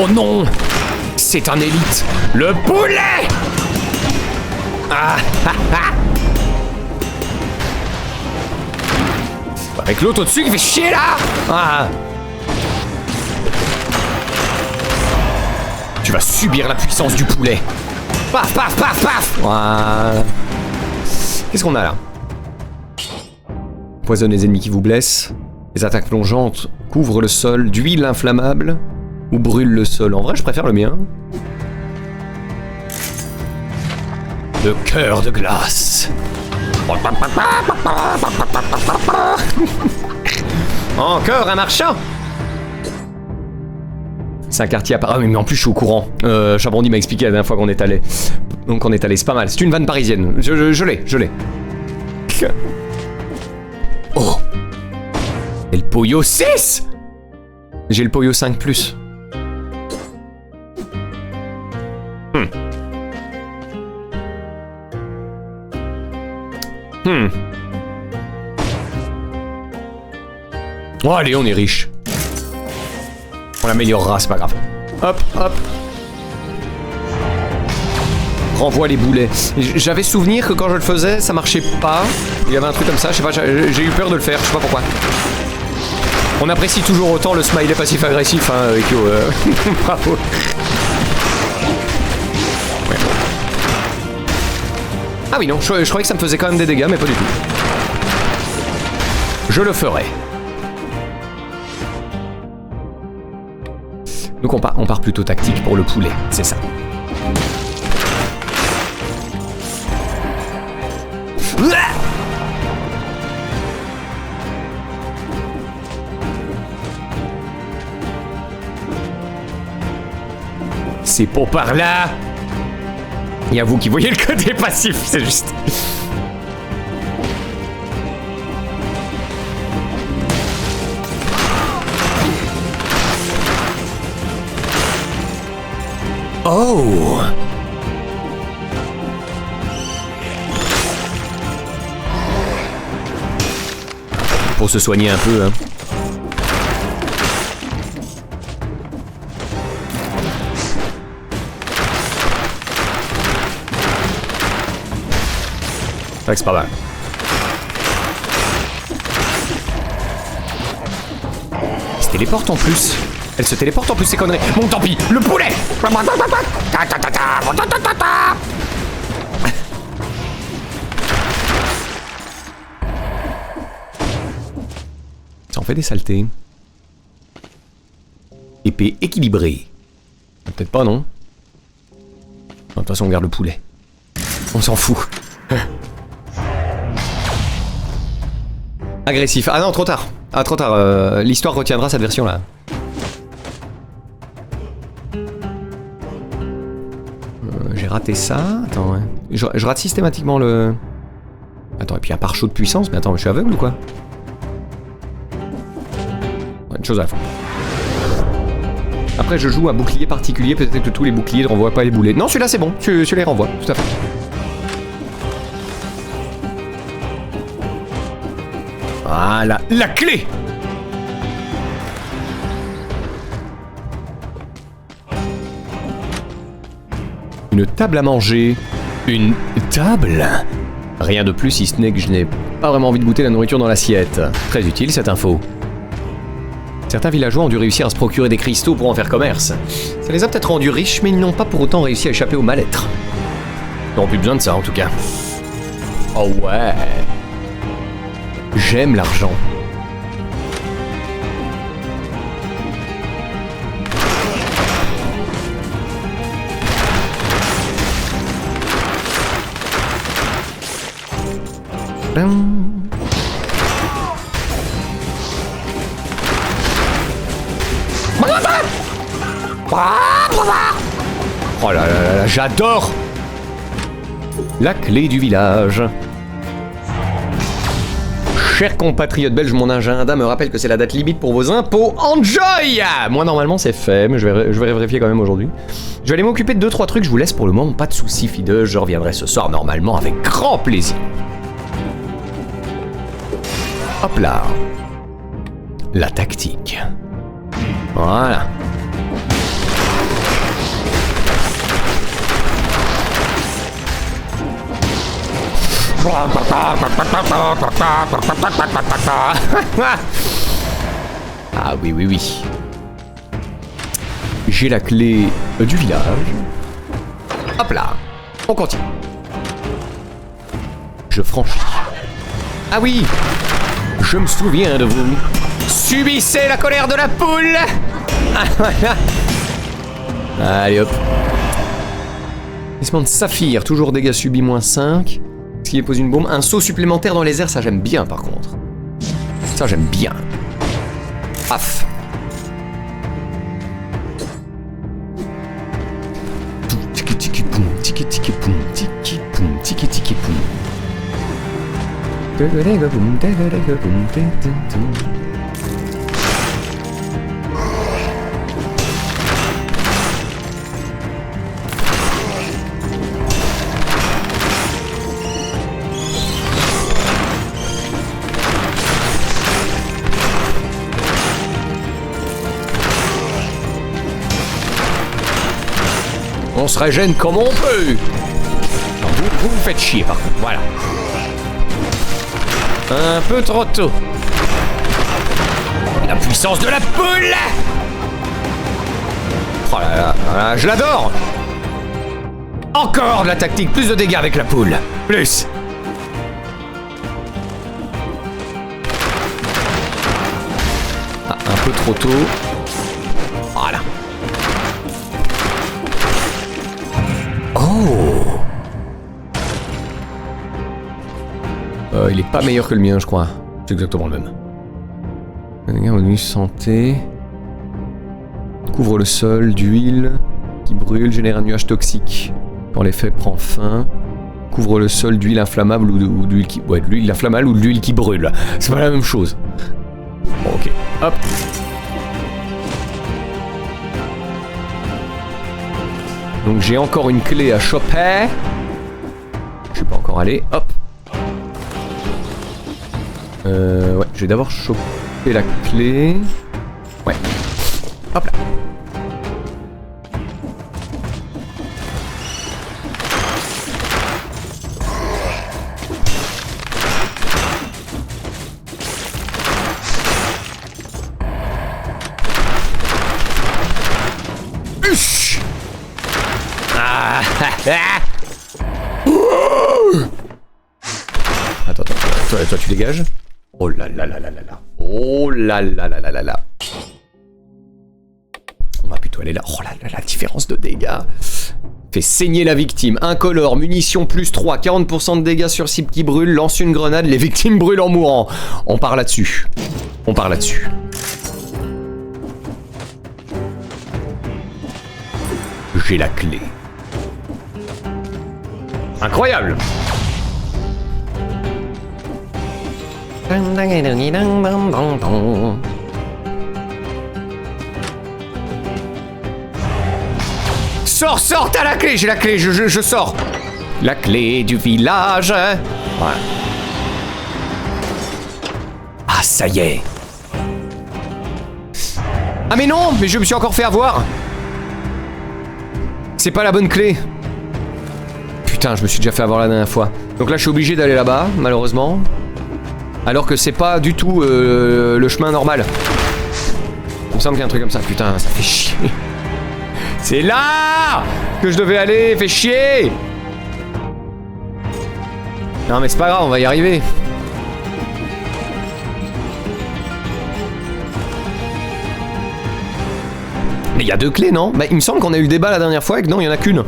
Oh non! C'est un élite. Le poulet! Ah, ah, ah. Avec l'autre au-dessus qui fait chier là! Ah. Tu vas subir la puissance du poulet. Paf, paf, paf, paf! Voilà. Qu'est-ce qu'on a là? Poisonne les ennemis qui vous blessent. Les attaques plongeantes couvrent le sol d'huile inflammable ou brûlent le sol. En vrai, je préfère le mien. Le cœur de glace. Encore un marchand. C'est un quartier à Paris. Ah oui, mais en plus je suis au courant. Chabrandi m'a expliqué la dernière fois qu'on est allé. Donc on est allé, c'est pas mal. C'est une vanne parisienne. Je l'ai. Oh. Et le Poyo 6. J'ai le Poyo 5+. Oh allez, on est riche. On l'améliorera, c'est pas grave. Hop, hop. Renvoie les boulets. J'avais souvenir que quand je le faisais, ça marchait pas. Il y avait un truc comme ça, je sais pas, j'ai eu peur de le faire, je sais pas pourquoi. On apprécie toujours autant le smiley passif-agressif, hein, Rikyo. Bravo. Ouais. Ah oui, non, je croyais que ça me faisait quand même des dégâts, mais pas du tout. Je le ferai. Donc on part plutôt tactique pour le poulet, c'est ça. C'est pour par là. Il y a vous qui voyez le côté passif, c'est juste. Oh! Pour se soigner un peu, hein. C'est vrai que c'est pas mal. Elle se téléporte en plus. Elle se téléporte en plus, ces conneries. Bon, tant pis, le poulet. Ça en fait des saletés. Épée équilibrée. Peut-être pas, non? De toute façon, on garde le poulet. On s'en fout. Agressif. Ah non, trop tard. Ah, trop tard. L'histoire retiendra cette version-là. J'ai raté ça. Attends, ouais. Je rate systématiquement le... Attends, et puis un pare-chaud de puissance. Mais attends, je suis aveugle ou quoi? Ouais, une chose à la fois. Après, je joue un bouclier particulier. Peut-être que tous les boucliers ne renvoient pas les boulets. Non, celui-là, c'est bon. Tu les renvoies, tout à fait. Voilà, la clé. Une table à manger. Une table? Rien de plus si ce n'est que je n'ai pas vraiment envie de goûter la nourriture dans l'assiette. Très utile cette info. Certains villageois ont dû réussir à se procurer des cristaux pour en faire commerce. Ça les a peut-être rendus riches, mais ils n'ont pas pour autant réussi à échapper au mal-être. Ils n'auront plus besoin de ça en tout cas. Oh ouais. J'aime l'argent. Oh là là là, j'adore. La clé du village. Chers compatriotes belges, mon agenda me rappelle que c'est la date limite pour vos impôts. Enjoy! Moi, normalement, c'est fait, mais je vais vérifier quand même aujourd'hui. Je vais aller m'occuper de 2-3 trucs, je vous laisse pour le moment. Pas de soucis, Fide, je reviendrai ce soir normalement avec grand plaisir. Hop là. La tactique. Voilà. Ah oui, oui, oui. J'ai la clé du village. Hop là. On continue. Je franchis. Ah oui. Je me souviens de vous. Subissez la colère de la poule. Allez hop. Talisman de saphir, toujours dégâts subis -5. Ce qui pose une bombe. Un saut supplémentaire dans les airs, ça j'aime bien par contre. Ça j'aime bien. Paf. Tiki tiki poum, tiki tiki poum, tiki poum, tiki tiki poum. On se régène comme on peut. Non, vous me faites chier par contre, voilà. Un peu trop tôt. La puissance de la poule. Oh là là, je l'adore. Encore de la tactique, plus de dégâts avec la poule. Plus. Ah, un peu trop tôt. Voilà. Oh. Il est pas meilleur que le mien, je crois. C'est exactement le même. Dégâts bonus santé. Couvre le sol d'huile qui brûle, génère un nuage toxique quand l'effet prend fin. Couvre le sol d'huile inflammable ou d'huile qui... Ouais, de l'huile inflammable ou de l'huile qui brûle. C'est pas la même chose. Bon, ok. Hop. Donc j'ai encore une clé à choper. Je suis pas encore allé. Hop. Ouais, je vais d'abord choper la clé. Ouais. Hop là. Ush. Ah. Attends, toi tu dégages. Oh là là là là là là. Oh là là là là là là. On va plutôt aller là. Oh là là, la différence de dégâts. Fait saigner la victime. Incolore, munition +3, 40% de dégâts sur cible qui brûle. Lance une grenade, les victimes brûlent en mourant. On part là-dessus. On part là-dessus. J'ai la clé. Incroyable! Sors, t'as la clé, j'ai la clé, je sors. La clé du village. Voilà. Ah, ça y est. Ah mais non, mais je me suis encore fait avoir. C'est pas la bonne clé. Putain, je me suis déjà fait avoir la dernière fois. Donc là, je suis obligé d'aller là-bas, malheureusement. Alors que c'est pas du tout le chemin normal. Il me semble qu'il y a un truc comme ça. Putain, ça fait chier. C'est là que je devais aller, fait chier. Non mais c'est pas grave, on va y arriver. Mais il y a 2 clés, non? Bah il me semble qu'on a eu le débat la dernière fois et que non, il y en a qu'une.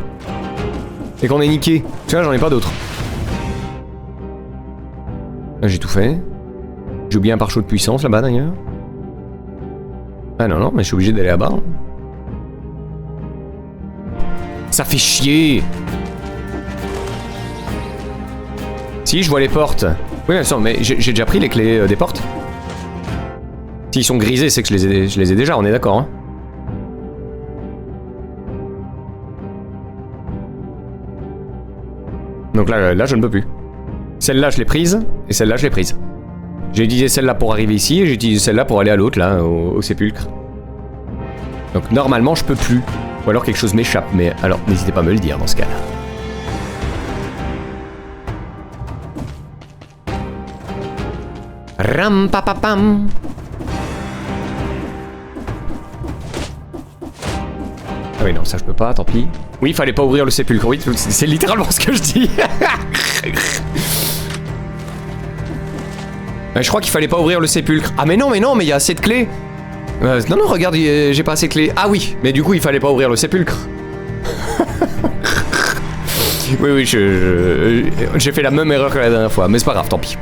Et qu'on est niqué. Tu vois, j'en ai pas d'autres. Là, j'ai tout fait. J'ai oublié un pare-chaud de puissance là-bas d'ailleurs. Ah non, mais je suis obligé d'aller là-bas. Ça fait chier. Si, je vois les portes. Oui, mais j'ai déjà pris les clés des portes. S'ils sont grisés, c'est que je les ai déjà, on est d'accord, hein. Donc là, je ne peux plus. Celle-là, je l'ai prise, et celle-là, je l'ai prise. J'ai utilisé celle-là pour arriver ici, et j'ai utilisé celle-là pour aller à l'autre, là, au sépulcre. Donc normalement, je peux plus. Ou alors quelque chose m'échappe, mais alors, n'hésitez pas à me le dire dans ce cas-là. Ram pa pa pam. Ah oui, non, ça je peux pas, tant pis. Oui, il fallait pas ouvrir le sépulcre, oui, c'est littéralement ce que je dis. Je crois qu'il fallait pas ouvrir le sépulcre. Ah mais non, mais il y a assez de clés. Non, regarde, j'ai pas assez de clés. Ah oui, mais du coup, il fallait pas ouvrir le sépulcre. Oui, j'ai fait la même erreur que la dernière fois, mais c'est pas grave, tant pis.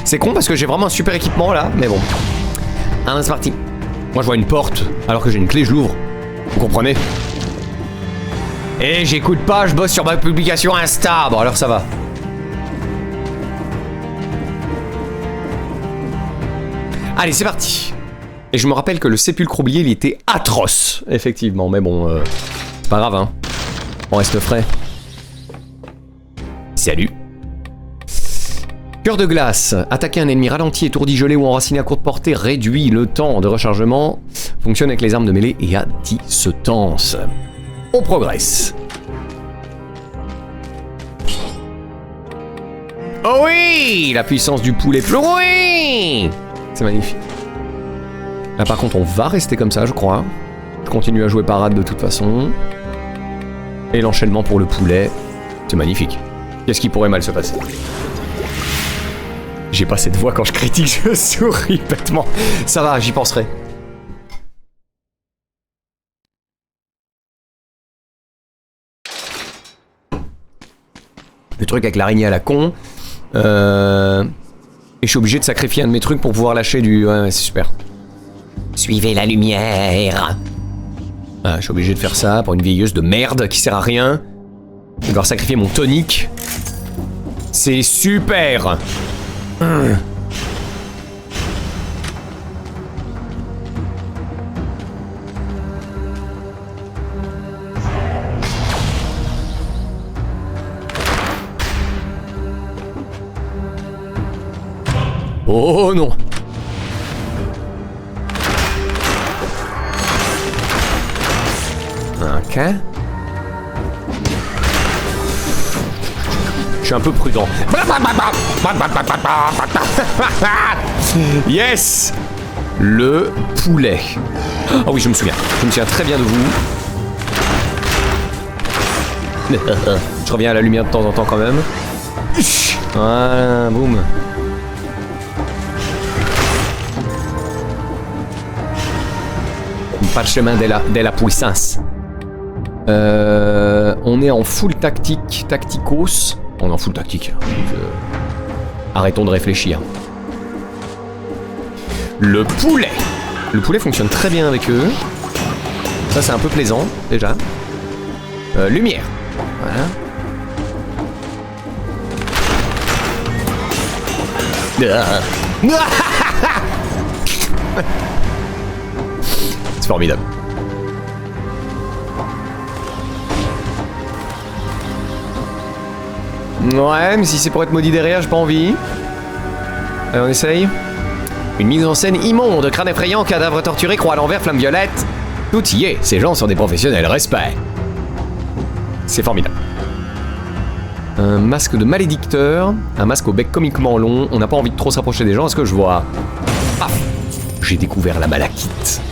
C'est con parce que j'ai vraiment un super équipement là, mais bon. Ah, c'est parti. Moi, je vois une porte, alors que j'ai une clé, je l'ouvre. Vous comprenez? Et j'écoute pas, je bosse sur ma publication Insta. Bon, alors ça va. Allez, c'est parti. Et je me rappelle que le sépulcre oublié, il était atroce, effectivement. Mais bon, c'est pas grave, hein. On reste frais. Salut. Cœur de glace. Attaquer un ennemi ralenti, étourdi, gelé ou enraciné à courte portée réduit le temps de rechargement. Fonctionne avec les armes de mêlée et à distance. On progresse. Oh oui, la puissance du poulet pleuré. C'est magnifique. Là par contre on va rester comme ça je crois. Je continue à jouer parade de toute façon. Et l'enchaînement pour le poulet. C'est magnifique. Qu'est-ce qui pourrait mal se passer? J'ai pas cette voix quand je critique, je souris bêtement. Ça va, j'y penserai. Le truc avec l'araignée à la con. Et je suis obligé de sacrifier un de mes trucs pour pouvoir lâcher du... Ouais, c'est super. Suivez la lumière. Ah, je suis obligé de faire ça pour une vieilleuse de merde qui sert à rien. Je vais devoir sacrifier mon tonique. C'est super. Oh non. Ok. Je suis un peu prudent. Yes. Le poulet. Oh oui, je me souviens. Je me souviens très bien de vous. Je reviens à la lumière de temps en temps quand même. Voilà, boum. Parchemin de la puissance. On est en full tactique, tacticos. On est en full tactique. Arrêtons de réfléchir. Le poulet. Le poulet fonctionne très bien avec eux. Ça c'est un peu plaisant déjà. Lumière. Voilà. C'est formidable. Ouais, mais si c'est pour être maudit derrière, j'ai pas envie. Allez, on essaye. Une mise en scène immonde, crâne effrayant, cadavre torturé, croix à l'envers, flamme violette. Tout y est, ces gens sont des professionnels, respect. C'est formidable. Un masque de malédicteur, un masque au bec comiquement long, on n'a pas envie de trop s'approcher des gens, est-ce que je vois? Paf. J'ai découvert la malachite.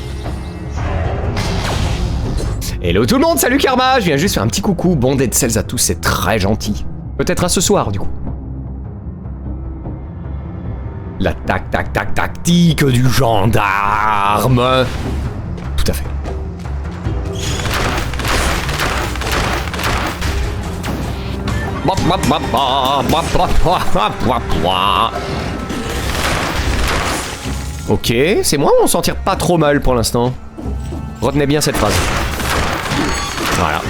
Hello tout le monde, salut Karma, je viens juste faire un petit coucou, bon Dead Cells à tous, c'est très gentil. Peut-être à ce soir du coup. La tactique du gendarme. Tout à fait. Ok, c'est moi ou on s'en tire pas trop mal pour l'instant? Retenez bien cette phrase. Voilà.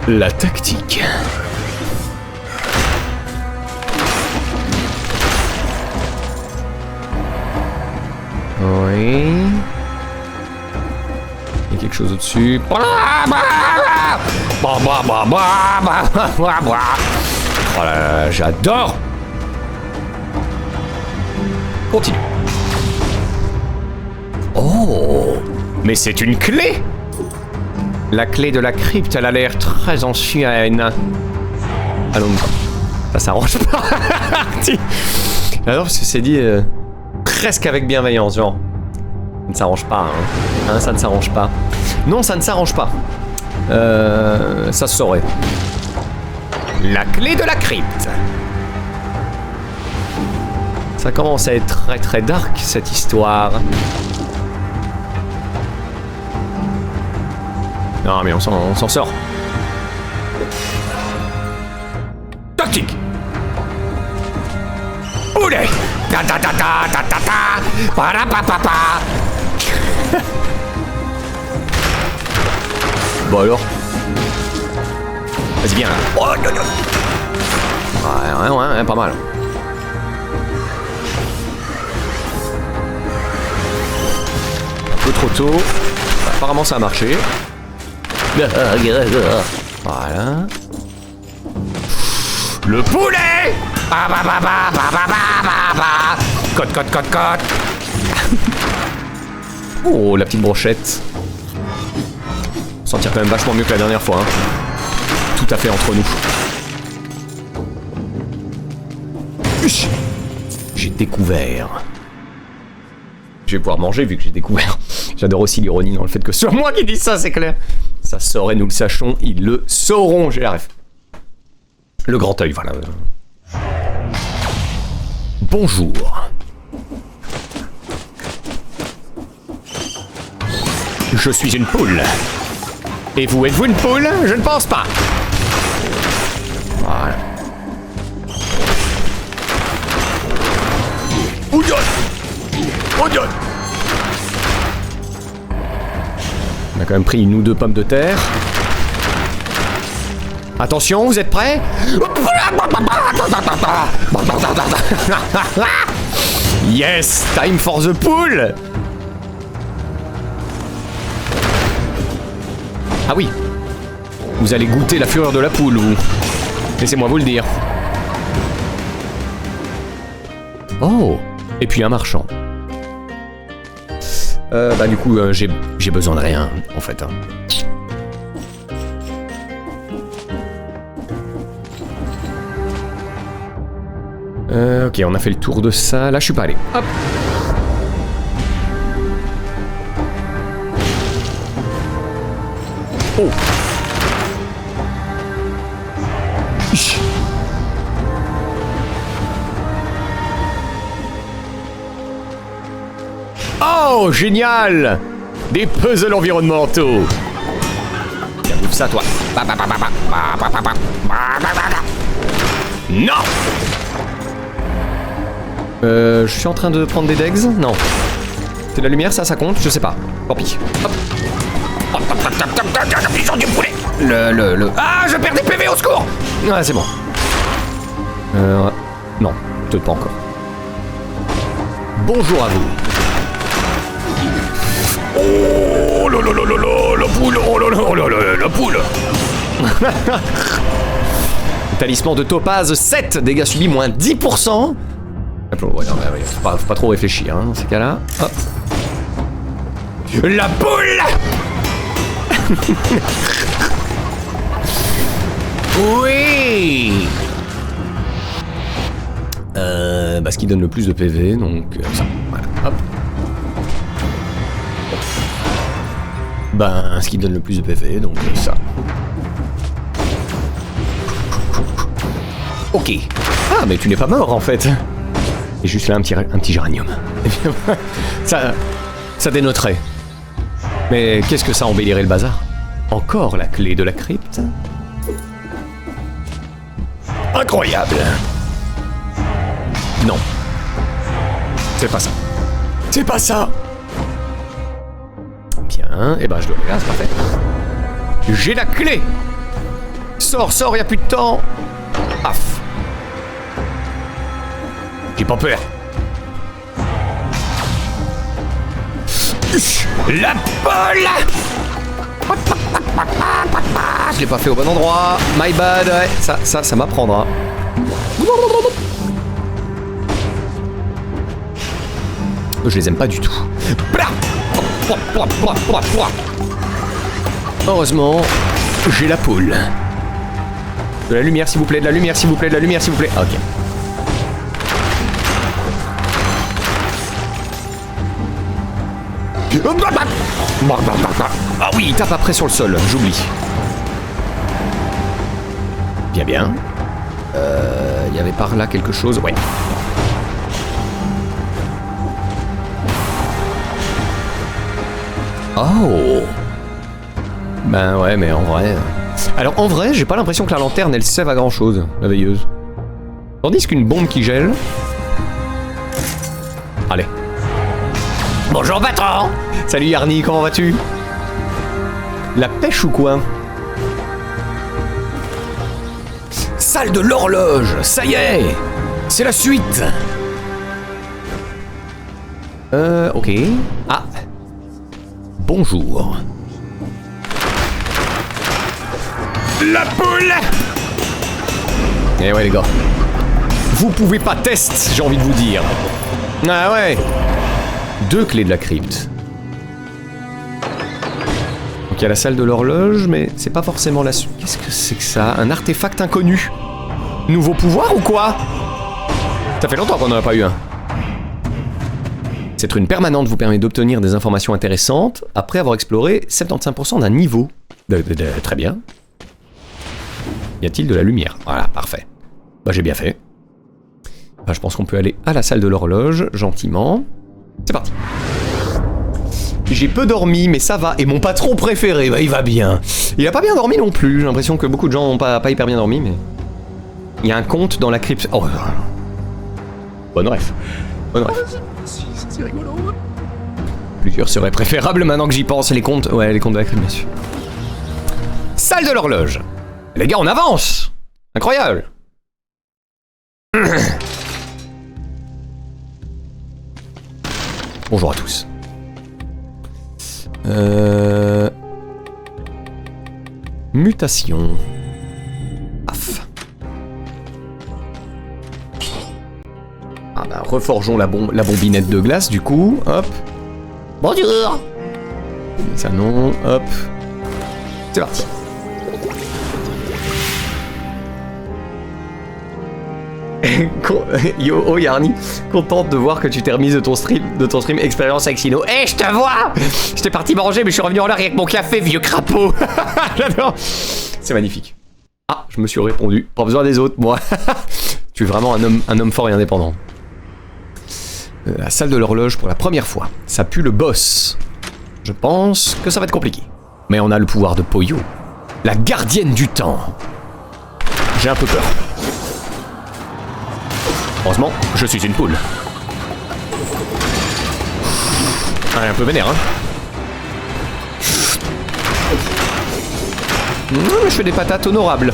La tactique. Oui. Il y a quelque chose au-dessus. Oh là là, j'adore. Continue. Oh, mais c'est une clé. La clé de la crypte, elle a l'air très ancienne. Allons, ça s'arrange pas. Alors, parce que c'est dit presque avec bienveillance, genre. Ça ne s'arrange pas, hein. Ça ne s'arrange pas. Non, ça ne s'arrange pas. Ça se saurait. La clé de la crypte. Ça commence à être très très dark, cette histoire. Non, mais on s'en sort. Tactique. Oulé. Ta ta ta ta ta ta ta. Para pa pa pa. Bon alors. Vas-y, viens là. Oh, ouais, pas mal. Un peu trop tôt. Apparemment ça a marché. Voilà. Le poulet. Cote, cote, cote, cote. Oh, la petite brochette. On s'en tire quand même vachement mieux que la dernière fois, hein. Tout à fait entre nous. J'ai découvert. Je vais pouvoir manger vu que j'ai découvert. J'adore aussi l'ironie dans le fait que c'est moi qui dis ça, c'est clair. Ça saurait, nous le sachons, ils le sauront, j'ai la ref. Le grand œil, voilà. Bonjour. Je suis une poule. Et vous, êtes-vous une poule? Je ne pense pas. Voilà. Oudion! Oudion! On a quand même pris une ou deux pommes de terre. Attention, vous êtes prêts? Yes! Time for the pool! Ah oui! Vous allez goûter la fureur de la poule, vous. Laissez-moi vous le dire. Oh! Et puis un marchand. Bah du coup, j'ai besoin de rien, en fait. Hein. Ok, on a fait le tour de ça. Là, je suis pas allé. Hop! Oh! Ish. Oh, génial! Des puzzles environnementaux. Tiens, bouffe ça, toi. Non! Je suis en train de prendre des degs? Non. C'est de la lumière, ça compte? Je sais pas. Tant pis. Hop. J'appuie sur du poulet. Ah, je perds des PV, au secours! Ouais, c'est bon. Non, peut-être pas encore. Bonjour à vous. Oh là là là là là, la poule, oh là là là là, la poule. Talisman de topaz 7, dégâts subis moins 10%. Ouais, non, ouais, faut pas trop réfléchir hein, dans ces cas-là. Hop. La poule. Oui. Bah ce qui donne le plus de PV, donc ça, voilà, hop. Ben, ce qui donne le plus de PV, donc ça. Ok. Ah, mais tu n'es pas mort en fait. Et juste là un petit géranium. ça dénoterait. Mais qu'est-ce que ça embellirait le bazar? Encore la clé de la crypte. Incroyable. Non. C'est pas ça. C'est pas ça. Bien, et ben je le regarde, c'est parfait. J'ai la clé. Sors, sors, y a plus de temps. Paf. J'ai pas peur. La poule. Je l'ai pas fait au bon endroit. My bad, ouais. Ça m'apprendra. Je les aime pas du tout. Heureusement, j'ai la poule. De la lumière, s'il vous plaît, de la lumière, s'il vous plaît, de la lumière, s'il vous plaît. Ok. Ah oui, il tape après sur le sol, j'oublie. Bien, bien. Il y avait par là quelque chose, ouais. Oh. Ben ouais, mais en vrai... Alors en vrai, j'ai pas l'impression que la lanterne, elle serve à grand chose, la veilleuse. Tandis qu'une bombe qui gèle... Allez. Bonjour patron. Salut Yarny, comment vas-tu? La pêche ou quoi? Salle de l'horloge, ça y est. C'est la suite. Ok. Ah. Bonjour. La poule. Eh ouais les gars. Vous pouvez pas test, j'ai envie de vous dire. Ah ouais. 2 clés de la crypte. Donc il y a la salle de l'horloge, mais c'est pas forcément la suite. Qu'est-ce que c'est que ça? Un artefact inconnu. Nouveau pouvoir ou quoi? Ça fait longtemps qu'on n'en a pas eu un. Cette rune permanente vous permet d'obtenir des informations intéressantes après avoir exploré 75% d'un niveau. Très bien. Y a-t-il de la lumière? Voilà, parfait. Bah j'ai bien fait. Bah, je pense qu'on peut aller à la salle de l'horloge, gentiment. C'est parti. J'ai peu dormi, mais ça va. Et mon patron préféré, bah il va bien. Il a pas bien dormi non plus. J'ai l'impression que beaucoup de gens n'ont pas hyper bien dormi, mais... Il y a un conte dans la crypte... Oh. Bonne ref. Bonne ref. C'est rigolo. Plusieurs seraient préférables maintenant que j'y pense. Les contes... Ouais, les contes de la crypte, bien sûr. Salle de l'horloge. Les gars, on avance. Incroyable. Bonjour à tous. Mutation. Paf. Ah bah, reforgeons la bombinette de glace du coup. Hop. Bonjour. Ça non. Hop. C'est parti. Yo, oh Yarny, contente de voir que tu t'es remise de ton stream expérience avec Sino. Eh, je te vois. J'étais parti manger, mais je suis revenu en l'air avec mon café, vieux crapaud. J'adore. C'est magnifique. Ah, je me suis répondu. Pas besoin des autres, moi. Tu es vraiment un homme fort et indépendant. La salle de l'horloge pour la première fois. Ça pue le boss. Je pense que ça va être compliqué. Mais on a le pouvoir de Poyo. La gardienne du temps. J'ai un peu peur. Heureusement, je suis une poule. Elle est un peu vénère, hein. Mais je fais des patates honorables.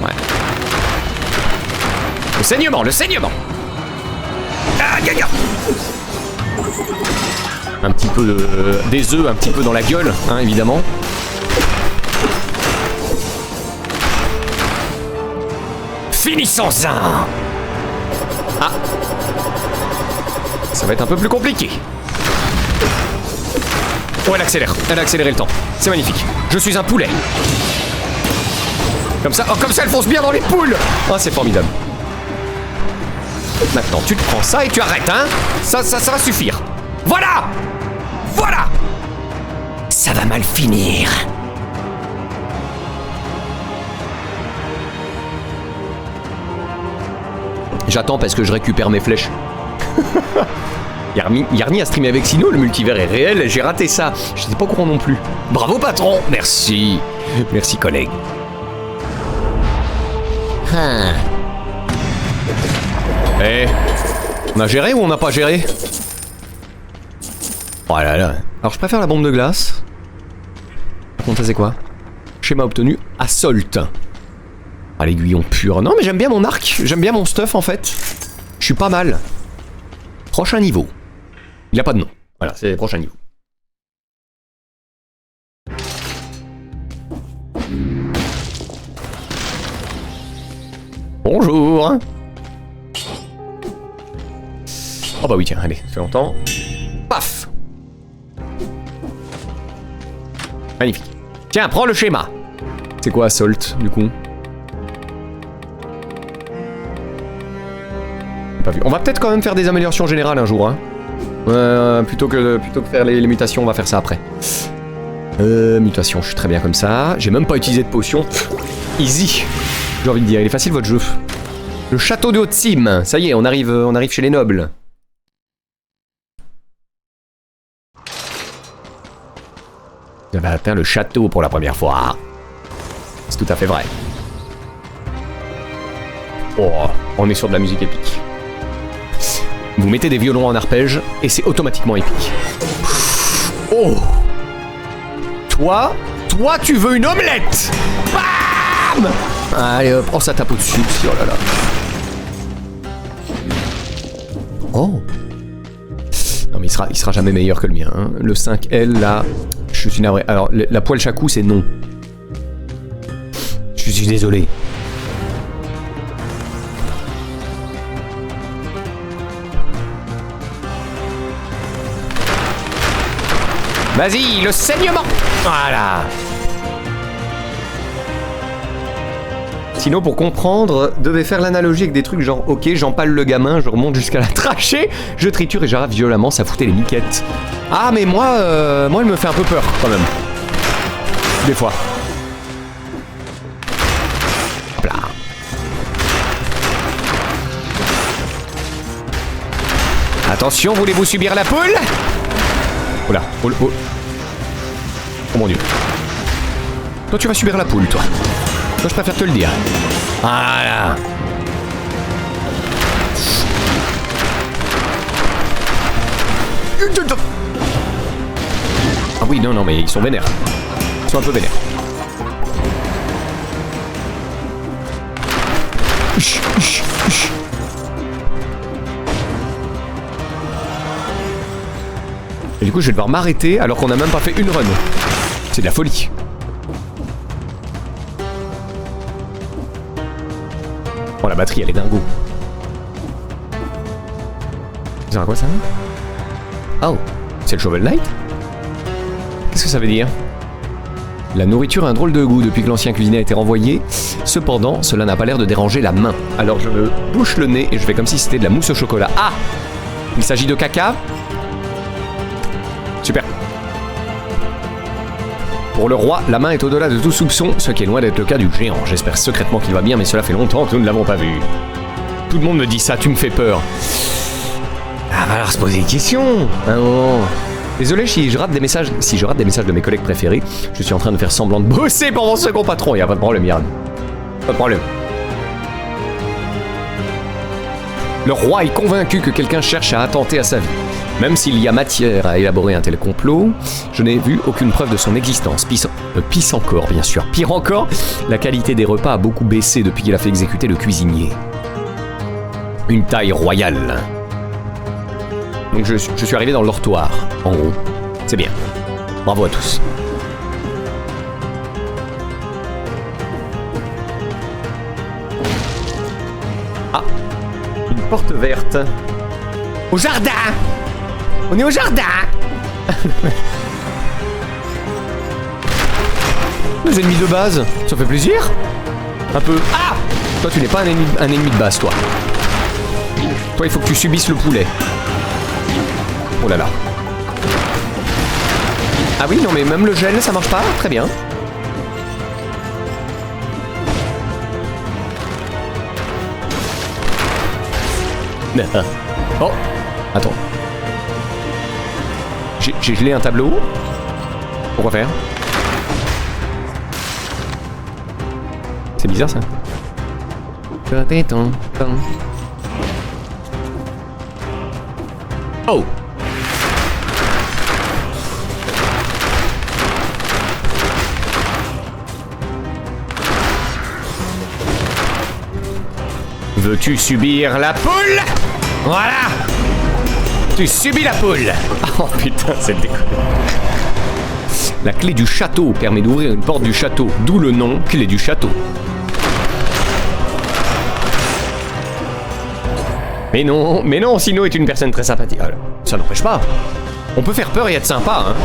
Ouais. Le saignement, le saignement. Ah, gaga. Un petit peu des œufs, un petit peu dans la gueule, hein, évidemment. Finissons-en. Ah. Ça va être un peu plus compliqué. Oh, elle accélère. Elle a accéléré le temps. C'est magnifique. Je suis un poulet. Comme ça, oh, comme ça, elle fonce bien dans les poules. Oh, c'est formidable. Maintenant, tu te prends ça et tu arrêtes, hein. Ça va suffire. Voilà. Voilà. Ça va mal finir. J'attends parce que je récupère mes flèches. Yarny a streamé avec Sino, le multivers est réel, j'ai raté ça. J'étais pas au courant non plus. Bravo patron. Merci. Merci collègue. Eh, on a géré ou on n'a pas géré? Oh là là. Alors je préfère la bombe de glace. Par contre ça c'est quoi? Schéma obtenu. Assault. Ah, l'aiguillon pur. Non, mais j'aime bien mon arc. J'aime bien mon stuff, en fait. Je suis pas mal. Prochain niveau. Il n'y a pas de nom. Voilà, c'est le prochain niveau. Bonjour. Oh bah oui, tiens, allez, ça fait longtemps. Paf. Magnifique. Tiens, prends le schéma. C'est quoi Assault, du coup? Pas vu. On va peut-être quand même faire des améliorations générales un jour, hein. Plutôt que faire les mutations, on va faire ça après. Mutation, je suis très bien comme ça. J'ai même pas utilisé de potion. Easy. J'ai envie de dire, il est facile votre jeu. Le château de Haute-Cime. Ça y est, on arrive chez les nobles. Vous avez atteint le château pour la première fois. C'est tout à fait vrai. Oh, on est sur de la musique épique. Vous mettez des violons en arpège et c'est automatiquement épique. Oh! Toi, tu veux une omelette? Bam! Allez hop, oh ça tape au-dessus, oh là là. Oh! Non mais il sera jamais meilleur que le mien, hein. Le 5L là, je suis navré. Alors la poêle chacou c'est non. Je suis désolé. Vas-y, le saignement! Voilà! Sinon, pour comprendre, devait faire l'analogie avec des trucs genre, ok, j'empale le gamin, je remonte jusqu'à la trachée, je triture et j'arrache violemment, ça foutait les miquettes. Ah, mais moi, elle me fait un peu peur, quand même. Des fois. Hop là. Attention, voulez-vous subir la poule? Oula, oh, oh. Oh mon dieu. Toi tu vas subir la poule, toi. Toi je préfère te le dire. Voilà. Ah oui, non, mais ils sont vénères. Ils sont un peu vénères. Et du coup, je vais devoir m'arrêter alors qu'on n'a même pas fait une run. C'est de la folie. Oh, la batterie, elle est dingo. C'est à quoi ça? Oh, c'est le Shovel Knight? Qu'est-ce que ça veut dire? La nourriture a un drôle de goût depuis que l'ancien cuisinier a été renvoyé. Cependant, cela n'a pas l'air de déranger la main. Alors je me bouche le nez et je fais comme si c'était de la mousse au chocolat. Ah! Il s'agit de caca? Super. Pour le roi, la main est au-delà de tout soupçon, ce qui est loin d'être le cas du géant. J'espère secrètement qu'il va bien, mais cela fait longtemps que nous ne l'avons pas vu. Tout le monde me dit ça, tu me fais peur. Ah, va alors se poser des questions. Un moment. Désolé si je rate des messages de mes collègues préférés. Je suis en train de faire semblant de bosser pour mon second patron. Y a pas de problème, Yann. Pas de problème. Le roi est convaincu que quelqu'un cherche à attenter à sa vie. Même s'il y a matière à élaborer un tel complot, je n'ai vu aucune preuve de son existence. Pire encore, bien sûr. Pire encore, la qualité des repas a beaucoup baissé depuis qu'il a fait exécuter le cuisinier. Une taille royale. Donc je suis arrivé dans l'ortoir, en gros. C'est bien. Bravo à tous. Ah, une porte verte. Au jardin! On est au jardin! Les ennemis de base, ça fait plaisir? Un peu. Ah! Toi, tu n'es pas un ennemi de base, toi. Toi, il faut que tu subisses le poulet. Oh là là. Ah oui, non mais même le gel, ça marche pas? Très bien. Oh! Attends. J'ai gelé un tableau. Pourquoi faire? C'est bizarre ça. Oh! Veux-tu subir la poule? Voilà. Tu subis la poule. Oh putain, c'est déconné. La clé du château permet d'ouvrir une porte du château, d'où le nom clé du château. Mais non, Sino est une personne très sympathique. Alors, ça n'empêche pas. On peut faire peur et être sympa, hein.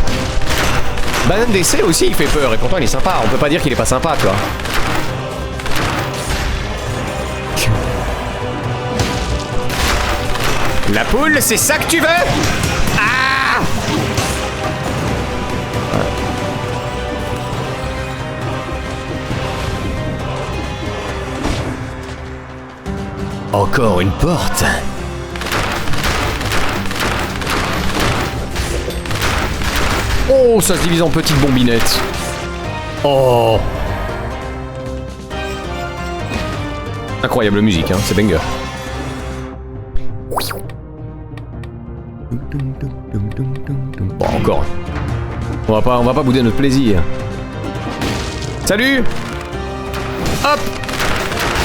Banane d'essai aussi, il fait peur, et pourtant il est sympa. On peut pas dire qu'il est pas sympa, tu vois. La poule, c'est ça que tu veux? Ah! Encore une porte. Oh, ça se divise en petites bombinettes. Oh. Incroyable musique, hein, c'est banger. Bon, encore. On va pas bouder notre plaisir. Salut. Hop.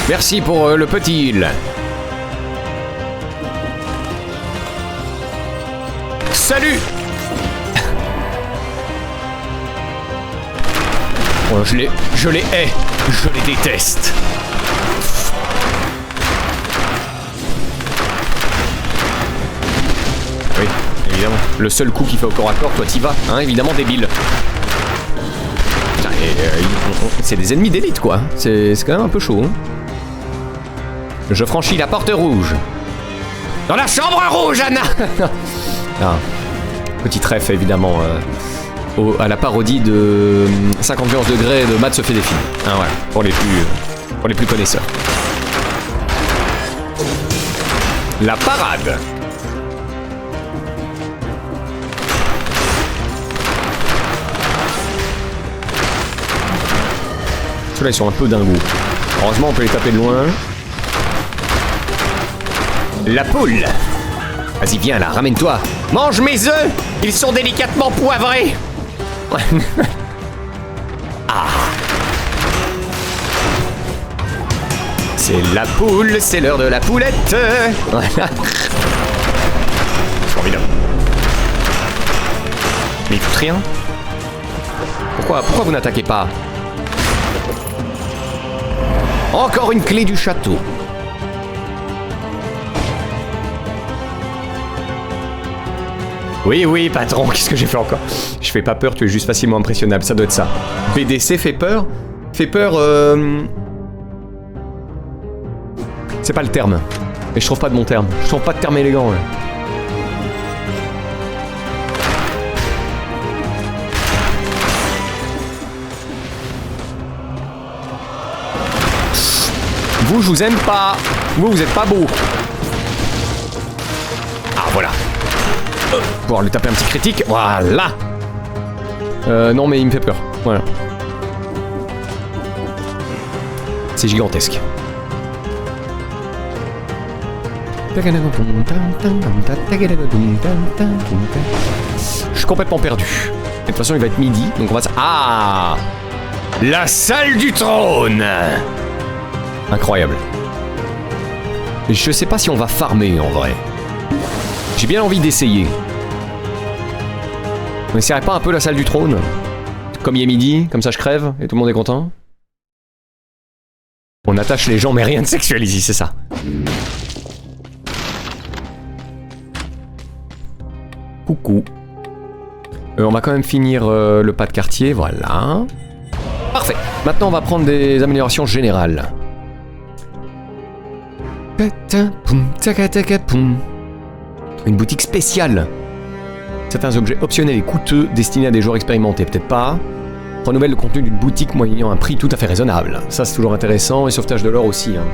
Merci pour le petit heal. Salut. Oh, je les hais. Je les déteste. Oui, évidemment. Le seul coup qui fait au corps à corps, toi t'y vas, hein, évidemment, débile. Putain, c'est des ennemis d'élite, quoi. C'est quand même un peu chaud. Hein. Je franchis la porte rouge. Dans la chambre rouge, Anna. Ah, petit ref, évidemment, à la parodie de 50 degrés de Matt se fait des films. Ah ouais, pour les plus connaisseurs. La parade. Ceux-là, ils sont un peu dingos. Heureusement, on peut les taper de loin. La poule. Vas-y, viens là, ramène-toi. Mange mes œufs. Ils sont délicatement poivrés. Ah. C'est la poule, c'est l'heure de la poulette. Voilà. Formidable. Mais il fout rien. Pourquoi vous n'attaquez pas? Encore une clé du château. Oui, patron, qu'est-ce que j'ai fait encore? Je fais pas peur, tu es juste facilement impressionnable, ça doit être ça. BDC fait peur? Fait peur, c'est pas le terme. Et je trouve pas de bon terme. Je trouve pas de terme élégant, là. Vous, je vous aime pas. Vous êtes pas beau. Ah, voilà. Pouvoir lui taper un petit critique. Voilà. Non, mais il me fait peur. Voilà. C'est gigantesque. Je suis complètement perdu. De toute façon, il va être midi, donc on va... Ah! La salle du trône! Incroyable. Je sais pas si on va farmer, en vrai. J'ai bien envie d'essayer. On essaierait pas un peu la salle du trône? Comme il est midi, comme ça je crève, et tout le monde est content? On attache les gens, mais rien de sexuel ici, c'est ça. Coucou. On va quand même finir le pas de quartier, voilà. Parfait. Maintenant, on va prendre des améliorations générales. Une boutique spéciale. Certains objets optionnels et coûteux destinés à des joueurs expérimentés, peut-être pas. Renouvelle le contenu d'une boutique moyennant un prix tout à fait raisonnable. Ça, c'est toujours intéressant, et sauvetage de l'or aussi. Hein.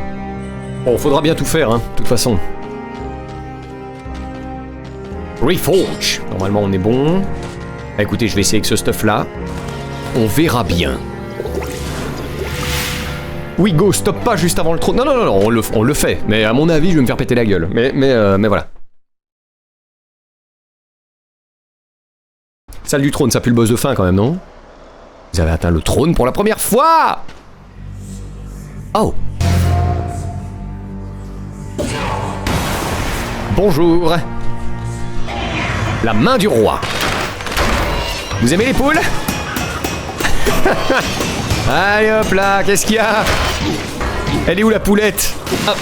Bon, faudra bien tout faire, hein, de toute façon. Reforge. Normalement, on est bon. Bah, écoutez, je vais essayer avec ce stuff-là. On verra bien. Oui, go, stop pas juste avant le trône. Non, on le fait. Mais à mon avis, je vais me faire péter la gueule. Mais voilà. Salle du trône, ça pue le boss de fin quand même, non? Vous avez atteint le trône pour la première fois! Oh! Bonjour. La main du roi. Vous aimez les poules? Allez hop là, qu'est-ce qu'il y a? Elle est où la poulette? Hop.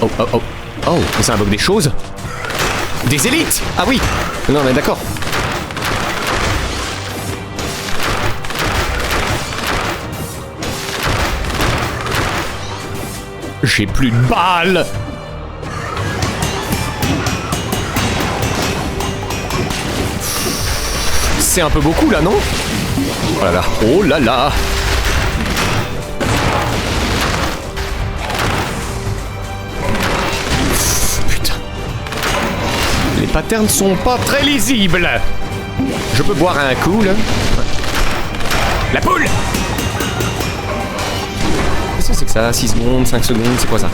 Oh, oh, oh. Oh, ça invoque des choses. Des élites. Ah oui. Non mais d'accord. J'ai plus de balles. C'est un peu beaucoup là, non? Oh là là. Oh là là. Putain. Les patterns sont pas très lisibles. Je peux boire un coup là. La poule. Qu'est-ce que c'est que ça? 6 secondes, 5 secondes, c'est quoi ça?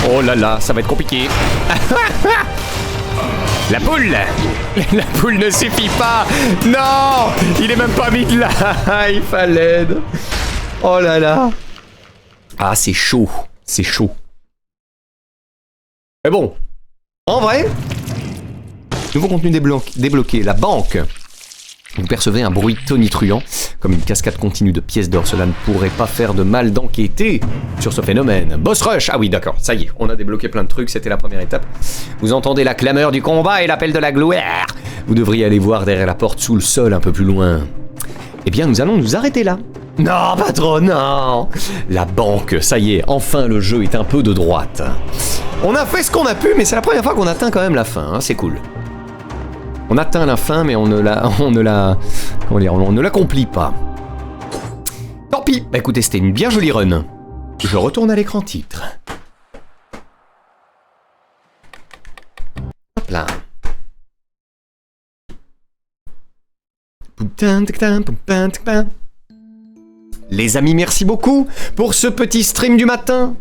Oh là là, ça va être compliqué. La poule. La poule ne suffit pas. Non. Il est même pas mis de là. Il fallait l'aide. Oh là là. Ah, c'est chaud. C'est chaud. Mais bon. En vrai, nouveau contenu débloqué. La banque. Vous percevez un bruit tonitruant, comme une cascade continue de pièces d'or. Cela ne pourrait pas faire de mal d'enquêter sur ce phénomène. Boss rush. Ah oui, d'accord, ça y est, on a débloqué plein de trucs, c'était la première étape. Vous entendez la clameur du combat et l'appel de la gloire. Vous devriez aller voir derrière la porte sous le sol un peu plus loin. Eh bien, nous allons nous arrêter là. Non, pas trop, non. La banque, ça y est, enfin le jeu est un peu de droite. On a fait ce qu'on a pu, mais c'est la première fois qu'on atteint quand même la fin, hein, c'est cool. On atteint la fin, mais on ne l'accomplit pas. Tant pis. Bah, écoutez, c'était une bien jolie run. Je retourne à l'écran titre. Hop là. Les amis, merci beaucoup pour ce petit stream du matin.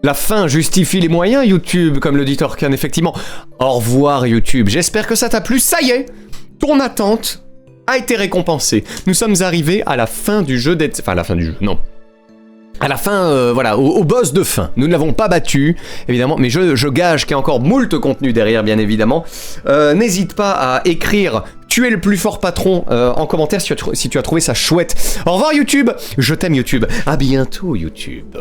La fin justifie les moyens, YouTube, comme le dit Orkan, effectivement. Au revoir, YouTube. J'espère que ça t'a plu. Ça y est, ton attente a été récompensée. Nous sommes arrivés à la fin du jeu d'être... Enfin, à la fin du jeu, non. À la fin, voilà, au boss de fin. Nous ne l'avons pas battu, évidemment, mais je gage qu'il y a encore moult contenu derrière, bien évidemment. N'hésite pas à écrire « Tu es le plus fort patron » en commentaire si tu as trouvé ça chouette. Au revoir, YouTube. Je t'aime, YouTube. À bientôt, YouTube.